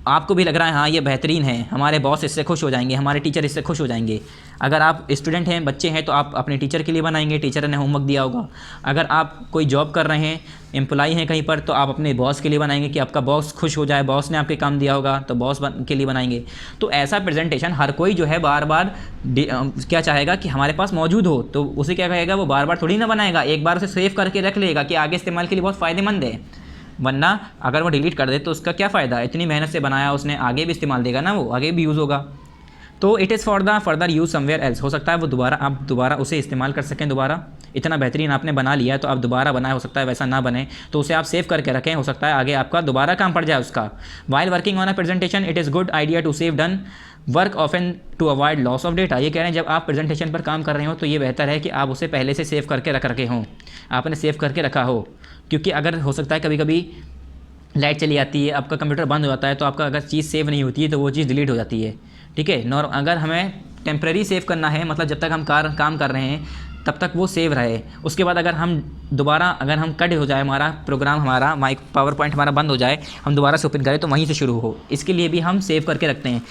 आपको भी लग रहा है हाँ ये बेहतरीन है, हमारे बॉस इससे खुश हो जाएंगे, हमारे टीचर इससे खुश हो जाएंगे। अगर आप स्टूडेंट हैं, बच्चे हैं, तो आप अपने टीचर के लिए बनाएंगे, टीचर ने होमवर्क दिया होगा। अगर आप कोई जॉब कर रहे हैं, एम्प्लॉई हैं कहीं पर, तो आप अपने बॉस के लिए बनाएंगे कि आपका बॉस खुश हो जाए, बॉस ने आपके काम दिया होगा तो बॉस के लिए बनाएंगे। तो ऐसा प्रेजेंटेशन हर कोई जो है बार बार क्या चाहेगा कि हमारे पास मौजूद हो, तो उसे क्या कहेगा, वो बार बार थोड़ी ना बनाएगा, एक बार उसे सेव करके रख लेगा कि आगे इस्तेमाल के लिए बहुत फ़ायदेमंद है। वरना अगर वो डिलीट कर दे तो उसका क्या फ़ायदा, इतनी मेहनत से बनाया उसने, आगे भी इस्तेमाल देगा ना, वो आगे भी यूज़ होगा। तो it is for the further use somewhere else, हो सकता है वो आप दोबारा उसे इस्तेमाल कर सकें, दोबारा इतना बेहतरीन आपने बना लिया तो आप दोबारा बनाए, हो सकता है वैसा ना बने, तो उसे आप सेव करके रखें, हो सकता है आगे आपका दोबारा काम पड़ जाए उसका। While working on a presentation it is good idea to save done work often to avoid loss of data, ये कह रहे हैं जब आप प्रेजेंटेशन पर काम कर रहे हो तो ये बेहतर है कि आप उसे पहले से सेव करके रखे हों, आपने सेव करके रखा हो, क्योंकि अगर हो सकता है कभी कभी लाइट चली जाती है, आपका कंप्यूटर बंद हो जाता है, तो आपका अगर चीज़ सेव नहीं होती है तो वो चीज़ डिलीट हो जाती है, ठीक है। अगर हमें टेम्प्रेरी सेव करना है, मतलब जब तक हम काम कर रहे हैं तब तक वो सेव रहे, उसके बाद अगर हम कट हो जाए, हमारा प्रोग्राम, हमारा पावर पॉइंट हमारा बंद हो जाए, हम दोबारा से ओपन करें तो वहीं से शुरू हो, इसके लिए भी हम सेव करके रखते हैं,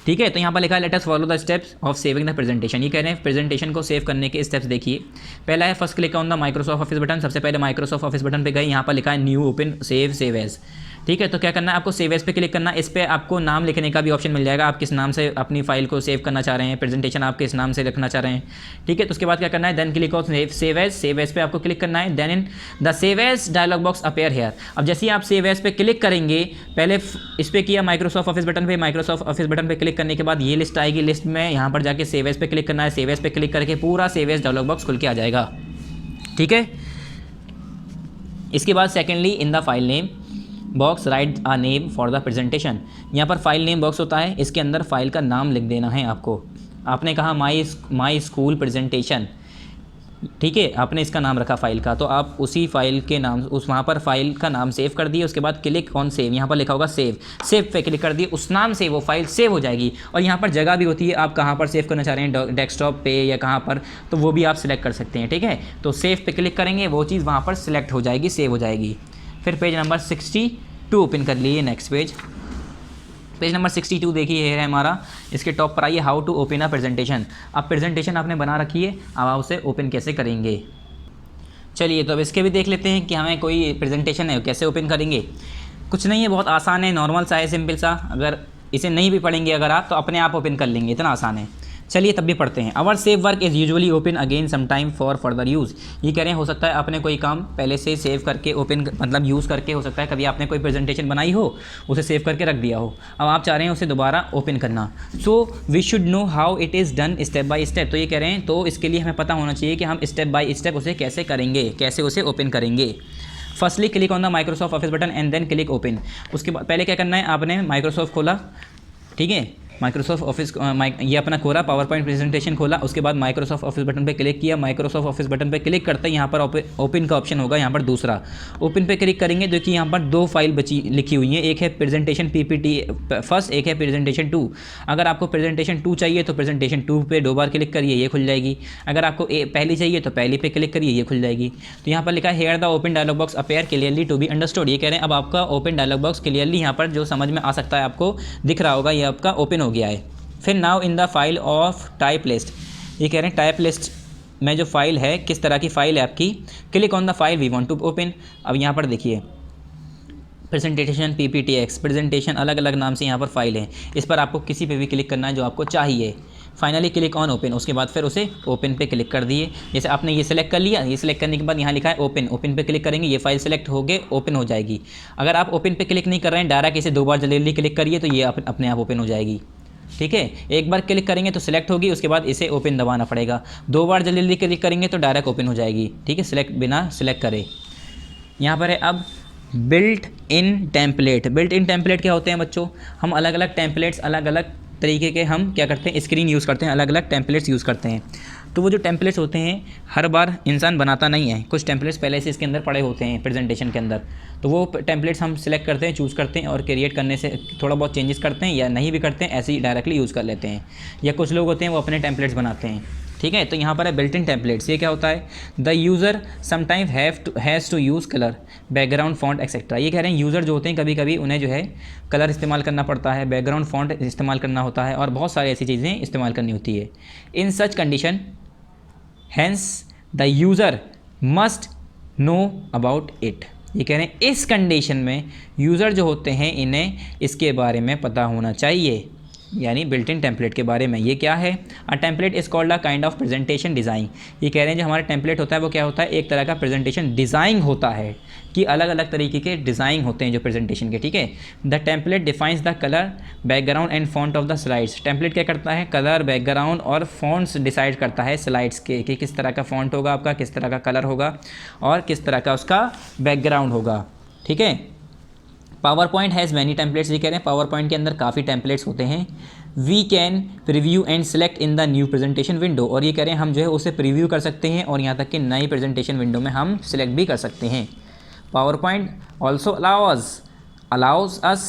ठीक है। तो यहाँ पर लिखा है let us follow the steps of saving the presentation, ये कह रहे हैं प्रेजेंटेशन को सेव करने के स्टेप्स देखिए। पहला है first click on the Microsoft office button, सबसे पहले माइक्रोसॉफ्ट ऑफिस बटन पे गए, यहाँ पर लिखा है न्यू ओपन सेव एज, ठीक है। तो क्या करना है, आपको सेव एज पे क्लिक करना है, इस पर आपको नाम लिखने का भी ऑप्शन मिल जाएगा, आप किस नाम से अपनी फाइल को सेव करना चाह रहे हैं, प्रेजेंटेशन आप किस नाम से रखना चाह रहे हैं, ठीक है। तो उसके बाद क्या करना है, then click on save as पे आपको क्लिक करना है, then in the save as dialog box appear here. अब जैसे ही आप सेव एज पे क्लिक करेंगे, पहले इस पर किया माइक्रोसॉफ्ट ऑफिस बटन पे, माइक्रोसॉफ्ट ऑफिस बटन पे क्लिक करने के बाद ये लिस्ट आएगी, लिस्ट में यहाँ पर जाके सेव एज पे क्लिक करना है, सेव एज पे क्लिक करके पूरा सेव एज डायलॉग बॉक्स खुल के आ जाएगा, ठीक है। इसके बाद secondly in the file name box right a name for the presentation, यहाँ पर फाइल नेम बॉक्स होता है, इसके अंदर फाइल का नाम लिख देना है आपको। आपने कहा माई स्कूल प्रेजेंटेशन, ठीक है, आपने इसका नाम रखा फाइल का, तो आप उसी फाइल के नाम उस वहाँ पर फाइल का नाम सेव कर दिए, उसके बाद क्लिक ऑन सेव, यहाँ पर लिखा होगा सेव, सेव पे क्लिक कर दिए, उस नाम से वो फाइल सेव हो जाएगी। और यहाँ पर जगह भी होती है, आप कहाँ पर सेव करना चाह रहे हैं, डेस्कटॉप पे या कहाँ पर, तो वो भी आप सिलेक्ट कर सकते हैं। ठीक है, तो सेव पे क्लिक करेंगे, वो चीज़ वहाँ पर सिलेक्ट हो जाएगी, सेव हो जाएगी। फिर पेज नंबर 62 ओपन कर लिए, नेक्स्ट पेज नंबर 62 देखिए, ये है हमारा, इसके टॉप पर आइए, how to open a presentation. अब प्रेजेंटेशन आपने बना रखी है, अब आप उसे ओपन कैसे करेंगे। चलिए तो अब इसके भी देख लेते हैं कि हमें कोई प्रेजेंटेशन है कैसे ओपन करेंगे। कुछ नहीं है, बहुत आसान है, नॉर्मल सा है, सिंपल सा। अगर इसे नहीं भी पढ़ेंगे अगर आप, तो अपने आप ओपन कर लेंगे, इतना आसान है। चलिए तब भी पढ़ते हैं। Our save work is usually open again some time for further use. ये कह रहे हैं हो सकता है आपने कोई काम पहले से सेव करके ओपन मतलब यूज़ करके, हो सकता है कभी आपने कोई प्रेजेंटेशन बनाई हो, उसे सेव करके रख दिया हो, अब आप चाह रहे हैं उसे दोबारा ओपन करना। So we should know how it is done step by step. तो ये कह रहे हैं तो इसके लिए हमें पता होना चाहिए कि हम स्टेप बाय स्टेप उसे कैसे करेंगे, कैसे उसे ओपन करेंगे। Firstly click on the Microsoft office button and then click open. उसके बाद पहले क्या करना है, आपने माइक्रोसॉफ्ट खोला, ठीक है, माइक्रोसॉफ्ट ऑफिस ये अपना खोला, पावर पॉइंट प्रेजेंटेशन खोला, उसके बाद माइक्रोसॉफ्ट ऑफिस बटन पे क्लिक किया। माइक्रोसॉफ्ट ऑफिस बटन पे क्लिक करते ही यहाँ पर ओपन का ऑप्शन होगा, यहाँ पर दूसरा ओपन पे क्लिक करेंगे। देखिए यहाँ पर दो फाइल बची लिखी हुई हैं, एक है प्रेजेंटेशन पीपीटी फर्स्ट, एक है प्रेजेंटेशन 2। अगर आपको प्रेजेंटेशन 2 चाहिए तो प्रेजेंटेशन 2 पे 2 बार क्लिक करिए, ये खुल जाएगी। अगर आपको पहली चाहिए तो पहली पे क्लिक करिए, ये खुल जाएगी। तो यहाँ पर लिखा है here the open dialog box appear clearly to be understood. ये कह रहे हैं अब आपका ओपन डायलॉग बॉक्स क्लियरली यहाँ पर जो समझ में आ सकता है आपको दिख रहा होगा, ये आपका ओपन हो गया है। फिर now in the file of type list, ये कह रहे हैं टाइप लिस्ट में जो फाइल है, किस तरह की फाइल है आपकी, click on the file we want to open. अब यहाँ पर देखिए प्रेजेंटेशन पीपीटीएक्स, प्रेजेंटेशन अलग अलग नाम से यहाँ पर फाइल है, इस पर आपको किसी पे भी क्लिक करना है जो आपको चाहिए। फाइनली क्लिक ऑन ओपन, उसके बाद फिर उसे ओपन पे क्लिक कर दिए। जैसे आपने ये सिलेक्ट कर लिया, ये सिलेक्ट करने के बाद यहाँ लिखा है ओपन, ओपन पे क्लिक करेंगे, ये फाइल सेलेक्ट हो गए, ओपन हो जाएगी। अगर आप ओपन पे क्लिक नहीं कर रहे हैं, डायरेक्ट इसे 2 बार जल्दी क्लिक करिए तो ये अपने आप ओपन हो जाएगी। ठीक है, एक बार क्लिक करेंगे तो सिलेक्ट होगी, उसके बाद इसे ओपन दबाना पड़ेगा। 2 बार जल्दी क्लिक करेंगे तो डायरेक्ट ओपन हो जाएगी। ठीक है, सिलेक्ट बिना सिलेक्ट करे। यहाँ पर है अब built in template. Built in template क्या होते हैं बच्चों, हम अलग अलग टेम्पलेट्स, अलग अलग तरीके के हम क्या करते हैं, स्क्रीन यूज़ करते हैं, अलग अलग टेम्पलेट्स यूज़ करते हैं। तो वो जो टेम्पलेट्स होते हैं हर बार इंसान बनाता नहीं है, कुछ टेम्पलेट्स पहले से इसके अंदर पड़े होते हैं प्रेजेंटेशन के अंदर, तो वो टेम्पलेट्स हम सिलेक्ट करते हैं, चूज़ करते हैं और क्रिएट करने से थोड़ा बहुत चेंजेस करते हैं, या नहीं भी करते हैं, ऐसे ही डायरेक्टली यूज़ कर लेते हैं। या कुछ लोग होते हैं वो अपने टेम्पलेट्स बनाते हैं। ठीक है, तो यहाँ पर है बिल्ट इन टेम्पलेट्स। ये क्या होता है, the user sometime has to use colour, background font etcetera. ये कह रहे हैं यूज़र जो होते हैं कभी कभी उन्हें जो है कलर इस्तेमाल करना पड़ता है, बैकग्राउंड फॉन्ट इस्तेमाल करना होता है और बहुत सारी ऐसी चीज़ें इस्तेमाल करनी होती है। In such condition hence the user must know about it. ये कह रहे हैं इस कंडीशन में यूज़र जो होते हैं इन्हें इसके बारे में पता होना चाहिए, यानी बिल्ट इन टेम्पलेट के बारे में। ये क्या है, a template is called a kind of presentation design. ये कह रहे हैं जो हमारा टेम्पलेट होता है वो क्या होता है, एक तरह का प्रेजेंटेशन डिज़ाइन होता है, कि अलग अलग तरीके के डिज़ाइन होते हैं जो प्रेजेंटेशन के। ठीक है, the template defines the colour, background and font of the slides. Template क्या करता है, कलर, बैकग्राउंड और फॉन्ट्स डिसाइड करता है स्लाइड्स के, कि किस तरह का फॉन्ट होगा आपका, किस तरह का कलर होगा और किस तरह का उसका बैकग्राउंड होगा। ठीक है, power point has many templates. ये कह रहे हैं पावर पॉइंट के अंदर काफ़ी टेम्पलेट्स होते हैं। We can preview and select in the new presentation window. और ये कह रहे हैं हम जो है उसे प्रीव्यू कर सकते हैं और यहाँ तक कि नई प्रेजेंटेशन विंडो में हम सिलेक्ट भी कर सकते हैं। PowerPoint also allows us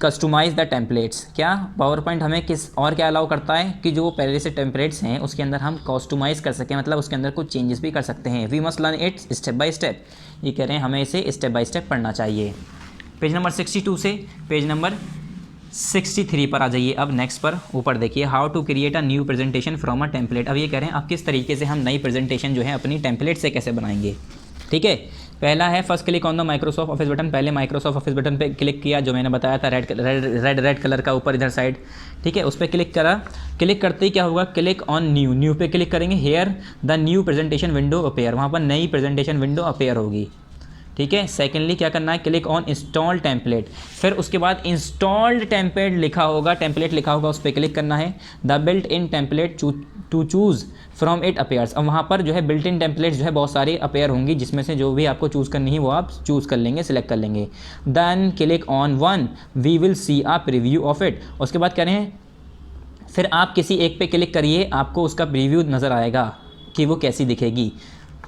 customize the templates. क्या पावर पॉइंट हमें किस और क्या अलाउ करता है, कि जो पहले से टेम्पलेट्स हैं उसके अंदर हम कस्टमाइज़ कर सकें, मतलब उसके अंदर कुछ चेंजेस भी कर सकते हैं। We must learn it step by step. ये कह रहे हैं हमें इसे स्टेप बाय स्टेप पढ़ना चाहिए। पेज नंबर 62 से पेज नंबर 63 पर आ जाइए। अब नेक्स्ट पर ऊपर देखिए, how to create a new presentation from a template. अब ये कह रहे हैं आप किस तरीके से हम नई प्रेजेंटेशन जो है अपनी टेम्पलेट से कैसे बनाएंगे। ठीक है, पहला है first click on the Microsoft office button. पहले माइक्रोसॉफ्ट ऑफिस बटन पे क्लिक किया, जो मैंने बताया था रेड कलर का ऊपर इधर साइड। ठीक है, उस पर क्लिक करा, क्लिक करते ही क्या होगा, क्लिक ऑन न्यू पे क्लिक करेंगे। Here the new presentation window appear, वहाँ पर नई प्रेजेंटेशन विंडो अपेयर होगी। ठीक है, सेकेंडली क्या करना है, क्लिक ऑन इंस्टॉल टेम्पलेट। फिर उसके बाद इंस्टॉल्ड टेम्पलेट लिखा होगा, उस पर क्लिक करना है। The built in template to choose from it appears. अब वहाँ पर जो है बिल्ट इन टेम्पलेट जो है बहुत सारी अपेयर होंगी, जिसमें से जो भी आपको चूज़ करनी है वो आप चूज़ कर लेंगे, सिलेक्ट कर लेंगे। Then click on one, we will see a preview of it. उसके बाद कह रहे हैं फिर आप किसी एक पे क्लिक करिए, आपको उसका प्रीव्यू नज़र आएगा। कि वो कैसी दिखेगी।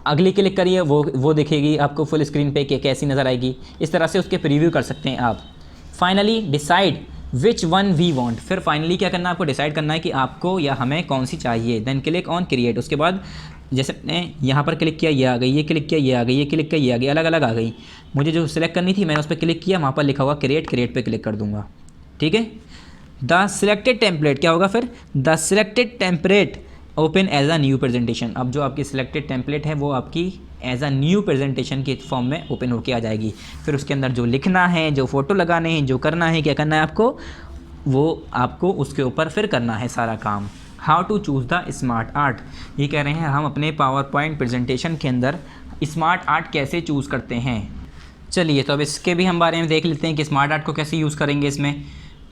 अगली क्लिक करिए, वो दिखेगी आपको फुल स्क्रीन पे कि कैसी नज़र आएगी। इस तरह से उसके प्रीव्यू कर सकते हैं आप। Finally decide which one we want, फिर फाइनली क्या करना है, आपको डिसाइड करना है कि आपको या हमें कौन सी चाहिए। Then click on create. उसके बाद जैसे मैंने यहाँ पर क्लिक किया, ये आ गई, ये क्लिक किया, ये आ गई, ये क्लिक किया, ये आ गई, अलग अलग आ गई। मुझे जो सिलेक्ट करनी थी मैंने उस पर क्लिक किया, वहाँ पर लिखा हुआ क्रिएट पे क्लिक कर दूँगा। ठीक है, द सिलेक्टेड टेम्पलेट क्या होगा फिर, the selected template open as a new presentation. अब जो आपकी सिलेक्टेड टेम्पलेट है वो आपकी एज अ न्यू प्रेजेंटेशन के फॉर्म में ओपन होके आ जाएगी। फिर उसके अंदर जो लिखना है, जो फ़ोटो लगाने हैं, जो करना है, क्या करना है आपको, वो आपको उसके ऊपर फिर करना है सारा काम। How to choose the smart art, ये कह रहे हैं हम अपने पावर पॉइंट प्रेजेंटेशन के अंदर स्मार्ट आर्ट कैसे चूज़ करते हैं। चलिए तो अब इसके भी हम बारे में देख लेते हैं कि स्मार्ट आर्ट को कैसे यूज़ करेंगे इसमें।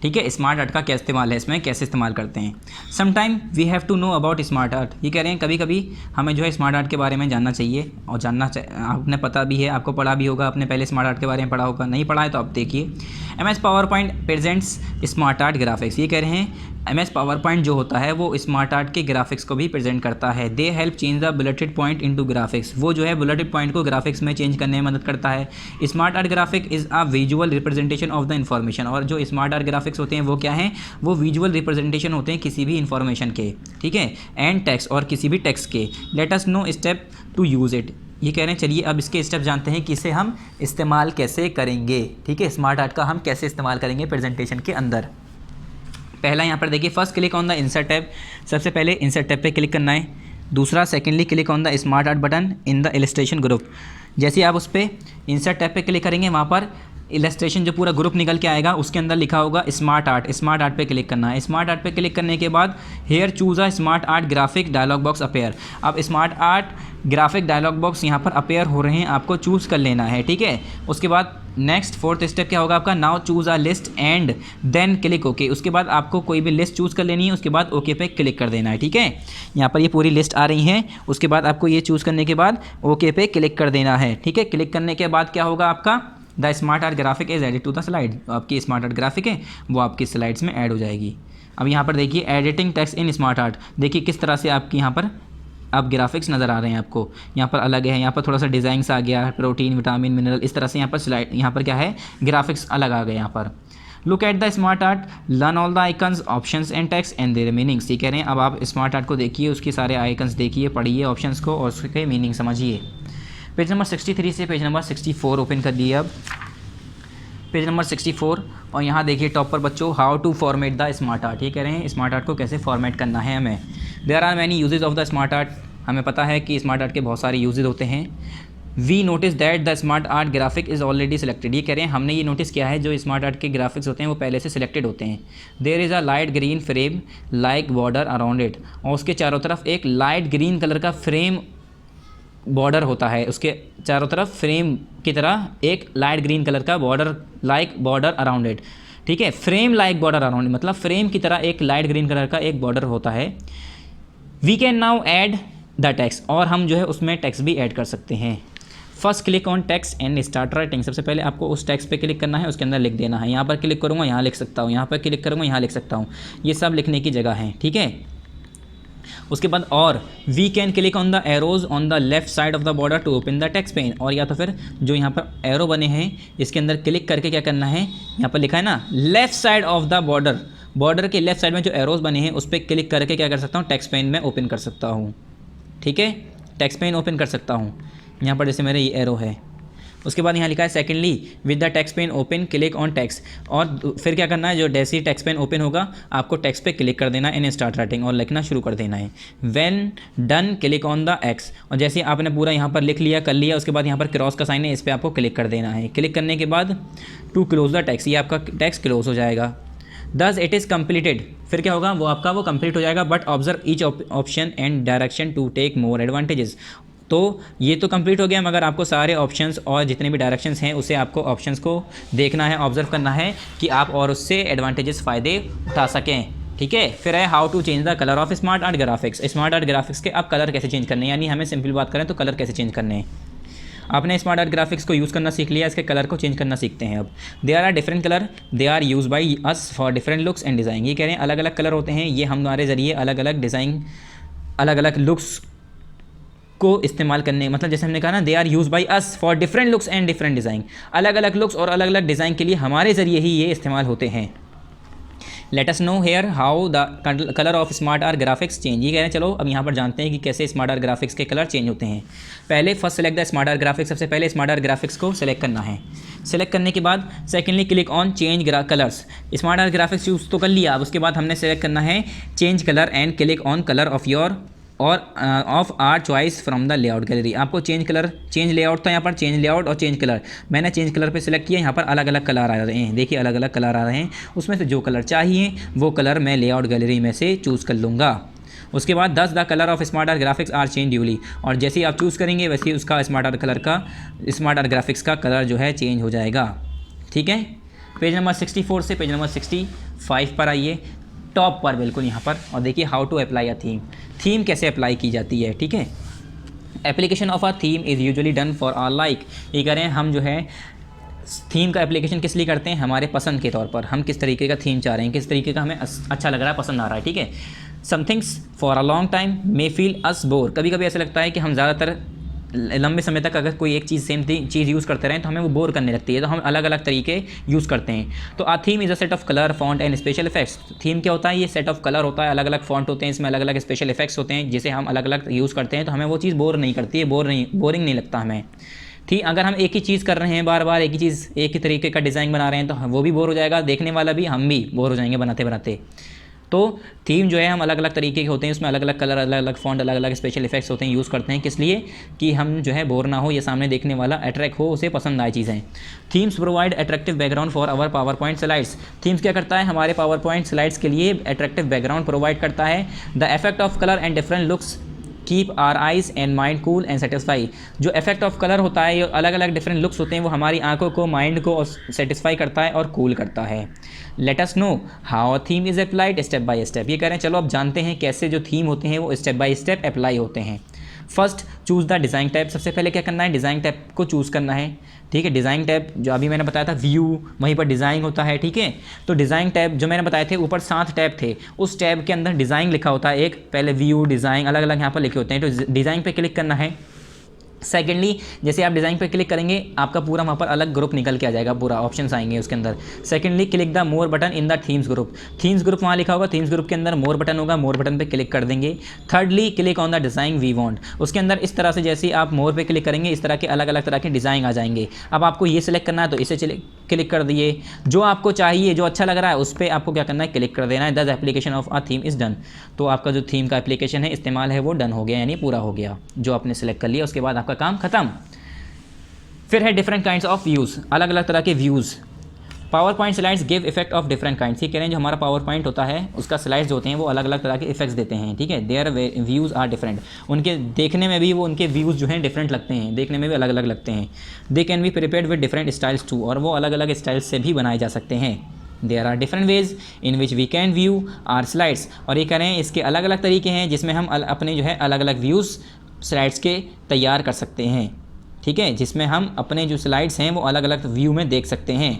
ठीक है, स्मार्ट आर्ट का क्या इस्तेमाल है, इसमें कैसे इस्तेमाल करते हैं। Sometime we have to know about smart art, ये कह रहे हैं कभी कभी हमें जो है स्मार्ट आर्ट के बारे में जानना चाहिए। और आपने पता भी है, आपको पढ़ा भी होगा, आपने पहले स्मार्ट आर्ट के बारे में पढ़ा होगा, नहीं पढ़ा है तो आप देखिए। MS power point presents smart art graphics, ये कह रहे हैं MS पावर पॉइंट जो होता है वो स्मार्ट आर्ट के ग्राफिक्स को भी प्रेजेंट करता है। They help change the bulleted point into graphics, वो जो है बुलेटेड पॉइंट को ग्राफिक्स में चेंज करने में मदद करता है। Smart art graphic is a visual representation of the information, और जो स्मार्ट आर्ट ग्राफिक्स होते हैं वो क्या हैं, वो विजुअल रिप्रेजेंटेशन होते हैं किसी भी इन्फॉर्मेशन के। ठीक है, एंड टेक्स्ट, और किसी भी टेक्स्ट के। Let us know step to use it, ये कह रहे हैं चलिए अब इसके स्टेप जानते हैं कि इसे हम इस्तेमाल कैसे करेंगे। ठीक है, स्मार्ट आर्ट का हम कैसे इस्तेमाल करेंगे प्रेजेंटेशन के अंदर। पहला यहाँ पर देखिए, first click on the insert tab, सबसे पहले इंसर्ट टैब पे क्लिक करना है। दूसरा secondly click on the smart art button in the illustration group. जैसे आप उस पर इंसर्ट टैब पे क्लिक करेंगे, वहाँ पर इलस्ट्रेशन जो पूरा ग्रुप निकल के आएगा, उसके अंदर लिखा होगा स्मार्ट आर्ट। स्मार्ट आर्ट पे क्लिक करना है। स्मार्ट आर्ट पे क्लिक करने के बाद here choose a smart art graphic dialog box appear. अब smart art graphic dialog box यहाँ पर अपेयर हो रहे हैं, आपको चूज़ कर लेना है। ठीक है, उसके बाद नेक्स्ट फोर्थ स्टेप क्या होगा आपका, now choose a list and then click okay. उसके बाद आपको कोई भी लिस्ट चूज़ कर लेनी है, उसके बाद ओके पे क्लिक कर देना है। ठीक है, यहाँ पर ये पूरी लिस्ट आ रही है, उसके बाद आपको ये चूज़ करने के बाद ओके पे क्लिक कर देना है। ठीक है, क्लिक करने के बाद क्या होगा आपका, the smart art graphic is added to the slide, आपकी स्मार्ट आर्ट ग्राफिक है वो आपकी स्लाइड्स में ऐड हो जाएगी। अब यहाँ पर देखिए editing text in smart art, देखिए किस तरह से आपकी यहाँ पर अब ग्राफिक्स नज़र आ रहे हैं आपको। यहाँ पर अलग है, यहाँ पर थोड़ा सा डिज़ाइंस आ गया, प्रोटीन, विटामिन, मिनरल, इस तरह से यहाँ पर स्लाइड, यहाँ पर क्या है, ग्राफिक्स अलग आ गए यहाँ पर। Look at the smart art, learn all the icons, options and text and there meanings, ये कह रहे हैं अब आप स्मार्ट आर्ट को देखिए, उसके सारे आइकन्स देखिए, पढ़िए ऑप्शंस को और उसके मीनिंग समझिए। पेज नंबर 63 से पेज नंबर 64 ओपन कर दिए। अब पेज नंबर 64 और यहाँ देखिए टॉप पर बच्चों, how to format the smart art, ये कह रहे हैं स्मार्ट आर्ट को कैसे फॉर्मेट करना है हमें। There are many uses of the smart art, हमें पता है कि स्मार्ट आर्ट के बहुत सारे यूजेज होते हैं। We notice that the smart art graphic is already selected, ये कह रहे हैं हमने ये नोटिस किया है जो स्मार्ट आर्ट के ग्राफिक्स होते हैं वो पहले से सिलेक्टेड होते हैं। There is a light green frame like border around it, और उसके चारों तरफ एक लाइट ग्रीन कलर का फ्रेम बॉर्डर होता है, उसके चारों तरफ फ्रेम की तरह एक लाइट ग्रीन कलर का border like border around it. ठीक है, फ्रेम लाइक बॉर्डर अराउंड, मतलब फ्रेम की तरह एक लाइट ग्रीन कलर का एक बॉर्डर होता है। We can now add the text, और हम जो है उसमें टेक्स्ट भी ऐड कर सकते हैं। First click on text and start writing, सबसे पहले आपको उस टेक्स्ट पे क्लिक करना है, उसके अंदर लिख देना है। यहाँ पर क्लिक करूँगा यहाँ लिख सकता हूँ, यहाँ पर क्लिक करूँगा यहाँ लिख सकता हूँ, ये सब लिखने की जगह है। ठीक है, उसके बाद और we can click on the arrows on the left side of the border to open the text pane, और या तो फिर जो यहाँ पर एरो बने हैं इसके अंदर क्लिक करके क्या करना है, यहाँ पर लिखा है ना left side of the border, border के लेफ्ट साइड में जो एरोज बने हैं उस पर क्लिक करके क्या कर सकता हूँ, टेक्स्ट पेन में ओपन कर सकता हूँ। ठीक है, टेक्स्ट पेन ओपन कर सकता हूँ। यहाँ पर जैसे मेरे ये एरो है, उसके बाद यहाँ लिखा है secondly with the text pane open click on text, और फिर क्या करना है, जो जैसे ही टेक्स्ट पेन ओपन होगा आपको टेक्स्ट पे क्लिक कर देना है इन स्टार्ट राइटिंग, और लिखना शुरू कर देना है। When done click on the x, और जैसे आपने पूरा यहाँ पर लिख लिया कर लिया, उसके बाद यहाँ पर क्रॉस का साइन है, इस पर आपको क्लिक कर देना है। क्लिक करने के बाद टू क्लोज द टेक्स्ट, ये आपका टेक्स्ट क्लोज हो जाएगा। दस इट इज़ कम्प्लीटेड, फिर क्या होगा, वो आपका वो कंप्लीट हो जाएगा। But observe each option and direction to take more advantages, तो ये तो कंप्लीट हो गया, मगर आपको सारे ऑप्शंस और जितने भी डायरेक्शंस हैं उसे आपको ऑप्शंस को देखना है, ऑब्जर्व करना है कि आप और उससे एडवांटेजेस फ़ायदे उठा सकें। ठीक है, फिर है how to change the colour of smart art graphics, smart art graphics के अब कलर कैसे चेंज करने हैं, यानी हमें सिंपल बात करें तो कलर कैसे चेंज करने हैं। आपने स्मार्ट आर्ट ग्राफिक्स को यूज़ करना सीख लिया, इसके कलर को चेंज करना सीखते हैं अब। They are different colour, they are use by us for different looks and design, ये कह रहे हैं अलग अलग कलर होते हैं, ये हमारे ज़रिए अलग अलग डिज़ाइन अलग अलग लुक्स को इस्तेमाल करने, मतलब जैसे हमने कहा ना, they are use by us for different looks and different design, अलग अलग लुक्स और अलग अलग डिज़ाइन के लिए हमारे ज़रिए ही ये इस्तेमाल होते हैं। Let us know here how the colour of smart art graphics change. ये कह रहे हैं चलो अब यहाँ पर जानते हैं कि कैसे स्मार्ट आर ग्राफिक्स के कलर चेंज होते हैं। पहले first select the smart art graphics, सबसे पहले स्मार्ट आर ग्राफिक्स को सेलेक्ट करना है। सेलेक्ट करने के बाद secondly click on change colours. Smart art graphics choose तो कर लिया, अब उसके बाद हमने सेलेक्ट करना है change colour and click on colour of your or of our choice from the layout gallery. आपको चेंज कलर, चेंज लेआउट था यहाँ पर, चेंज लेआउट और चेंज कलर, मैंने चेंज कलर पे सिलेक्ट किया। यहाँ पर अलग अलग कलर आ रहे हैं, देखिए अलग अलग कलर आ रहे हैं, उसमें से जो कलर चाहिए वो कलर मैं लेआउट गैलरी में से चूज़ कर लूँगा। उसके बाद 10 the colour of smart art graphics are change duly, और जैसे ही आप चूज़ करेंगे वैसे ही उसका स्मार्ट आर कलर का, स्मार्ट आर ग्राफिक्स का कलर जो है चेंज हो जाएगा। ठीक है, पेज नंबर 64 से पेज नंबर 65 पर आइए, टॉप पर बिल्कुल यहाँ पर, और देखिए how to apply a theme. Theme कैसे अप्लाई की जाती है, ठीक है। Application of a theme is usually done for our like. ये करें हम जो है थीम का एप्लीकेशन किस लिए करते हैं, हमारे पसंद के तौर पर, हम किस तरीके का थीम चाह रहे हैं, किस तरीके का हमें अच्छा लग रहा है, पसंद आ रहा है, ठीक है। Somethings for a long time may feel us bore. कभी कभी ऐसा लगता है कि हम ज़्यादातर लंबे समय तक अगर कोई एक चीज़ सेम चीज़ यूज़ करते रहें तो हमें वो बोर करने लगती है, तो हम अलग अलग तरीके यूज़ करते हैं। तो a theme is a set of colour font and special effects. Theme क्या होता है, ये सेट ऑफ कलर होता है, अलग अलग फॉन्ट होते हैं, इसमें अलग अलग स्पेशल इफेक्ट्स होते हैं, जिसे हम अलग अलग यूज़ करते हैं, तो हमें वो चीज़ बोर नहीं करती है, बोरिंग नहीं लगता हमें। ठीक, अगर हम एक ही चीज़ कर रहे हैं बार बार, एक ही चीज़, एक ही तरीके का डिज़ाइन बना रहे हैं, तो वो भी बोर हो जाएगा, देखने वाला भी, हम भी बोर हो जाएंगे बनाते बनाते। तो थीम जो है हम अलग अलग तरीके के होते हैं, उसमें अलग अलग कलर, अलग अलग फॉन्ट, अलग अलग स्पेशल इफेक्ट्स होते हैं, यूज़ करते हैं, किस लिए कि हम जो है बोर ना हो, या सामने देखने वाला अट्रैक्ट हो, उसे पसंद आए चीज़ें। Themes provide attractive background for our power point slides. Themes क्या करता है, हमारे पावर पॉइंट स्लाइड्स के लिए अट्रैक्टिव बैकग्राउंड प्रोवाइड करता है। The effect of colour and different looks keep our eyes and mind cool and satisfy. जो इफेक्ट ऑफ कलर होता है, ये अलग अलग डिफरेंट लुक्स होते हैं, वो हमारी आंखों को, माइंड को सेटिस्फाई करता है और कूल करता है। Let us know how a theme is applied step by step. ये कह रहे हैं चलो अब जानते हैं कैसे जो थीम होते हैं वो स्टेप बाय स्टेप अप्लाई होते हैं। First choose the design tab. सबसे पहले क्या करना है, डिज़ाइन टैब को चूज़ करना है, ठीक है। डिज़ाइन टैब जो अभी मैंने बताया था, व्यू, वहीं पर डिज़ाइन होता है, ठीक है। तो डिज़ाइन टैब जो मैंने बताए थे, ऊपर 7 टैब थे, उस टैब के अंदर डिज़ाइन लिखा होता है एक, पहले व्यू, डिज़ाइन, अलग अलग यहाँ पर लिखे होते हैं। तो डिज़ाइन पे क्लिक करना है। सेकेंडली जैसे आप डिज़ाइन पर क्लिक करेंगे, आपका पूरा वहाँ पर अलग ग्रुप निकल के आ जाएगा, पूरा ऑप्शंस आएंगे उसके अंदर। Secondly click the more button in the themes group. Themes group वहाँ लिखा होगा, थीम्स ग्रुप के अंदर मोर बटन होगा, मोर बटन पे क्लिक कर देंगे। Thirdly click on the design we want. उसके अंदर इस तरह से जैसे आप मोर पे क्लिक करेंगे, इस तरह के अलग अलग तरह के डिज़ाइन आ जाएंगे। अब आपको ये सिलेक्ट करना है तो इसे क्लिक कर दिए, जो आपको चाहिए, जो अच्छा लग रहा है उस पर आपको क्या करना है, क्लिक कर देना है। The application of a theme is done. तो आपका जो थीम का एप्लीकेशन है, इस्तेमाल है, वो डन हो गया, यानी पूरा हो गया, जो आपने सेलेक्ट कर लिया, उसके बाद आपका काम खत्म। फिर है डिफरेंट काइंड्स ऑफ व्यूज़, अलग अलग तरह के views. Power point slides give effect of different kinds. ये कह रहे हैं जो हमारा पावर पॉइंट होता है, उसका स्लाइड्स होते हैं वो अलग अलग तरह के इफेक्ट्स देते हैं, ठीक है। Their views are different. उनके देखने में भी वो, उनके व्यूज़ जो हैं डिफरेंट लगते हैं, देखने में भी अलग अलग लगते हैं। They can be prepared with different styles too, और वो अलग अलग स्टाइल्स से भी बनाए जा सकते हैं। There are different ways in which we can view our slides. और ये कह रहे हैं इसके अलग अलग तरीके हैं जिसमें हम अपने जो है अलग अलग व्यूज़ स्लाइड्स के तैयार कर सकते हैं, ठीक है, जिसमें हम अपने जो स्लाइड्स हैं वो अलग अलग व्यू में देख सकते हैं,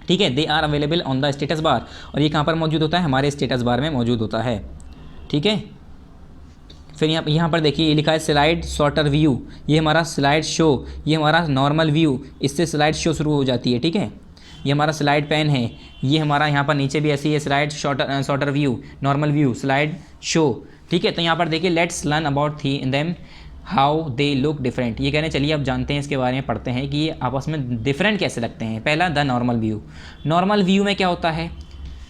ठीक है। They are available on the status bar. और ये कहाँ पर मौजूद होता है, हमारे स्टेटस बार में मौजूद होता है, ठीक है। फिर यहाँ पर देखिए ये लिखा है स्लाइड सॉर्टर व्यू, ये हमारा स्लाइड शो, ये हमारा नॉर्मल व्यू, इससे स्लाइड शो शुरू हो जाती है, ठीक है। ये हमारा स्लाइड पैन है, ये हमारा यहाँ पर नीचे भी ऐसी है, slide sorter view, normal view, slide show, ठीक है। तो यहाँ पर देखिए let's learn about them how they look different. ये कह रहे हैं चलिए अब जानते हैं, इसके बारे में पढ़ते हैं कि ये आपस में डिफरेंट कैसे लगते हैं। पहला the normal view. Normal view में क्या होता है,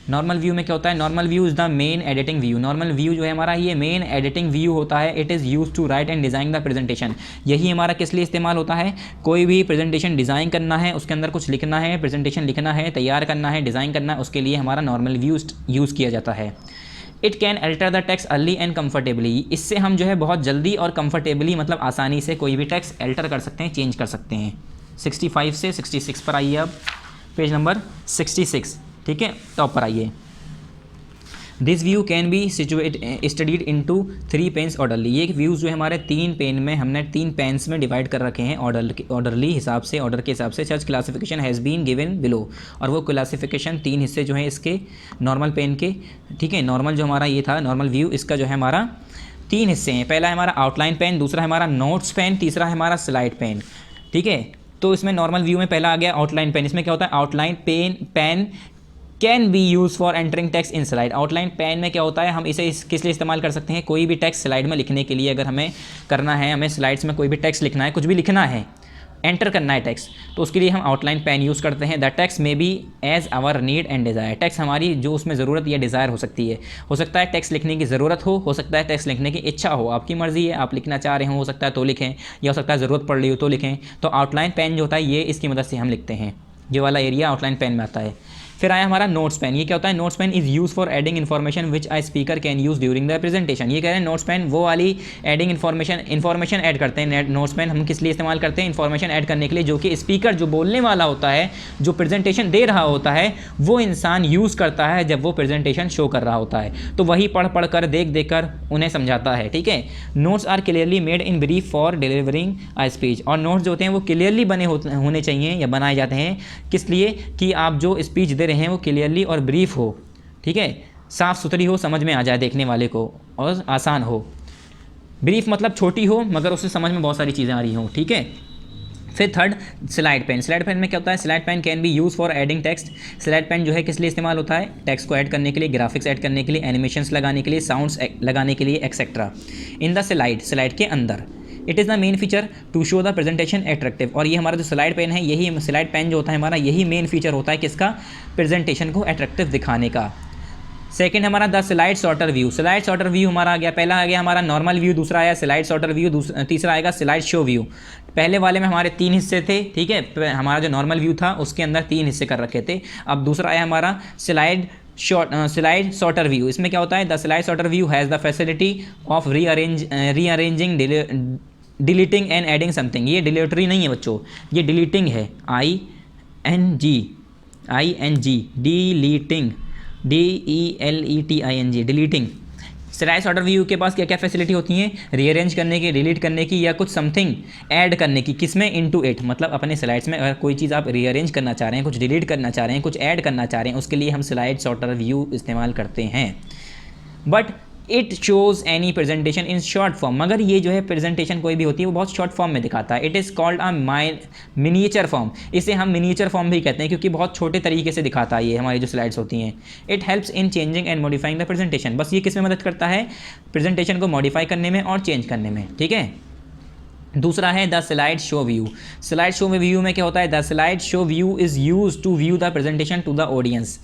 नॉर्मल व्यू में क्या होता है, normal view is the main editing view. Normal view जो है हमारा, ये मेन एडिटिंग व्यू होता है। It is use to write and design the presentation. यही हमारा किस लिए इस्तेमाल होता है, कोई भी प्रेजेंटेशन डिज़ाइन करना है, उसके अंदर कुछ लिखना है, प्रेजेंटेशन लिखना है, तैयार करना है, डिज़ाइन करना है, उसके लिए हमारा नॉर्मल व्यू यूज़ किया जाता है। It can alter the text early and comfortably. इससे हम जो है बहुत जल्दी और कम्फर्टेबली, मतलब आसानी से कोई भी टेक्स्ट अल्टर कर सकते हैं, चेंज कर सकते हैं। 65 से 66 पर आइए, अब पेज नंबर 66, ठीक है, टॉप पर आइए। This view can be studied into 3 panes orderly. ये व्यूज़ जो है हमारे 3 पेन में, हमने 3 पेन्स में डिवाइड कर रखे हैं ऑर्डरली हिसाब से, ऑर्डर के हिसाब से। Such classification has been given below. और वो क्लासिफिकेशन 3 हिस्से जो हैं इसके नॉर्मल पेन के, ठीक है। नॉर्मल जो हमारा ये था नॉर्मल व्यू, इसका जो है हमारा तीन हिस्से हैं, पहला है हमारा आउटलाइन पेन, दूसरा है हमारा नोट्स पेन, तीसरा है हमारा स्लाइड पेन, ठीक है। तो इसमें नॉर्मल व्यू में पहला आ गया आउटलाइन पेन। इसमें क्या होता है, outline pane can be use for entering text in slide. Outline pane में क्या होता है, हम इसे किस लिए इस्तेमाल कर सकते हैं, कोई भी टेक्स्ट स्लाइड में लिखने के लिए, अगर हमें करना है, हमें स्लाइड्स में कोई भी टेक्स्ट लिखना है, कुछ भी लिखना है, एंटर करना है टेक्स्ट, तो उसके लिए हम आउटलाइन पेन यूज़ करते हैं। The text may be as our need and desire. Text हमारी जो उसमें ज़रूरत या डिज़ायर हो सकती है, हो सकता है टेक्स्ट लिखने की ज़रूरत हो सकता है टेक्स्ट लिखने की इच्छा हो, आपकी मर्ज़ी है, आप लिखना चाह रहे हो सकता है तो लिखें, या हो सकता है ज़रूरत पड़ रही हो तो लिखें। तो आउटलाइन पेन जो होता है ये इसकी मदद से हम लिखते हैं, ये वाला एरिया आउटलाइन पेन में आता है। फिर आया हमारा नोट्स पेन। ये क्या होता है, notes pane is use for adding information which a speaker can use during the presentation. ये कह रहे हैं नोट्स पेन वो वाली एडिंग इन्फॉर्मेशन ऐड करते हैं। नोट्स पेन हम किस लिए इस्तेमाल करते हैं, इन्फॉर्मेशन ऐड करने के लिए, जो कि स्पीकर जो बोलने वाला होता है, जो प्रेजेंटेशन दे रहा होता है, वो इंसान यूज़ करता है जब वो प्रेजेंटेशन शो कर रहा होता है, तो वही पढ़ कर देख कर उन्हें समझाता है, ठीक है। Notes are clearly made in brief for delivering a speech. और नोट्स जो होते हैं वो क्लियरली बने होने चाहिए या बनाए जाते हैं किस लिए, कि आप जो स्पीच दे रहे हैं वो क्लियरली और ब्रीफ हो, ठीक है, साफ़ सुथरी हो, समझ में आ जाए देखने वाले को और आसान हो। ब्रीफ मतलब छोटी हो मगर उससे समझ में बहुत सारी चीज़ें आ रही हों, ठीक है। फिर third slide pane. Slide pane में क्या होता है, slide pane can be use for adding text. Slide pane जो है किस लिए इस्तेमाल होता है, टेक्स्ट को ऐड करने के लिए, ग्राफिक्स ऐड करने के लिए, एनिमेशंस लगाने के लिए, साउंड्स लगाने के लिए, एक्सेट्रा। इन द स्लाइड के अंदर। It is the main feature to show the presentation attractive. और ये हमारा जो स्लाइड पेन है, यही स्लाइड पेन जो होता है हमारा, यही मेन फीचर होता है किसका, प्रेजेंटेशन को एट्रैक्टिव दिखाने का। सेकंड हमारा the slide sorter view. Slide sorter view हमारा आ गया, पहला आ गया हमारा नॉर्मल व्यू, दूसरा आया स्लाइड सॉर्टर व्यू, तीसरा आएगा स्लाइड शो व्यू। पहले वाले में हमारे 3 हिस्से थे, ठीक है, हमारा जो नॉर्मल व्यू था उसके अंदर 3 हिस्से कर रखे थे। अब दूसरा आया हमारा स्लाइड सॉर्टर व्यू। इसमें क्या होता है, the slide sorter view has the facility of rearranging deleting and adding something. ये डिलीटरी नहीं है बच्चों, ये डिलीटिंग है, ING deleting, DELETING deleting. Slide sorter view के पास क्या क्या फैसिलिटी होती हैं, रीअरेंज करने की, डिलीट करने की, या कुछ समथिंग ऐड करने की, किसमें, इनटू इट। मतलब अपने स्लाइड्स में अगर कोई चीज़ आप रीअरेंज करना चाह रहे हैं, कुछ डिलीट करना चाह रहे हैं, कुछ ऐड करना चाह रहे हैं, उसके लिए हम स्लाइड सॉर्टर व्यू इस्तेमाल करते हैं। But it shows any presentation in short form. मगर ये जो है प्रेजेंटेशन कोई भी होती है वो बहुत शॉर्ट फॉर्म में दिखाता है। It is called a miniature form. इसे हम मिनिएचर फॉर्म भी कहते हैं क्योंकि बहुत छोटे तरीके से दिखाता है ये हमारी जो स्लाइड्स होती हैं। It helps in changing and modifying the presentation. बस ये किस में मदद करता है, प्रेजेंटेशन को मॉडिफाई करने में और चेंज करने में, ठीक है। दूसरा है the slide show view. Slide show view में क्या होता है, the slide show view is use to view the presentation to the audience.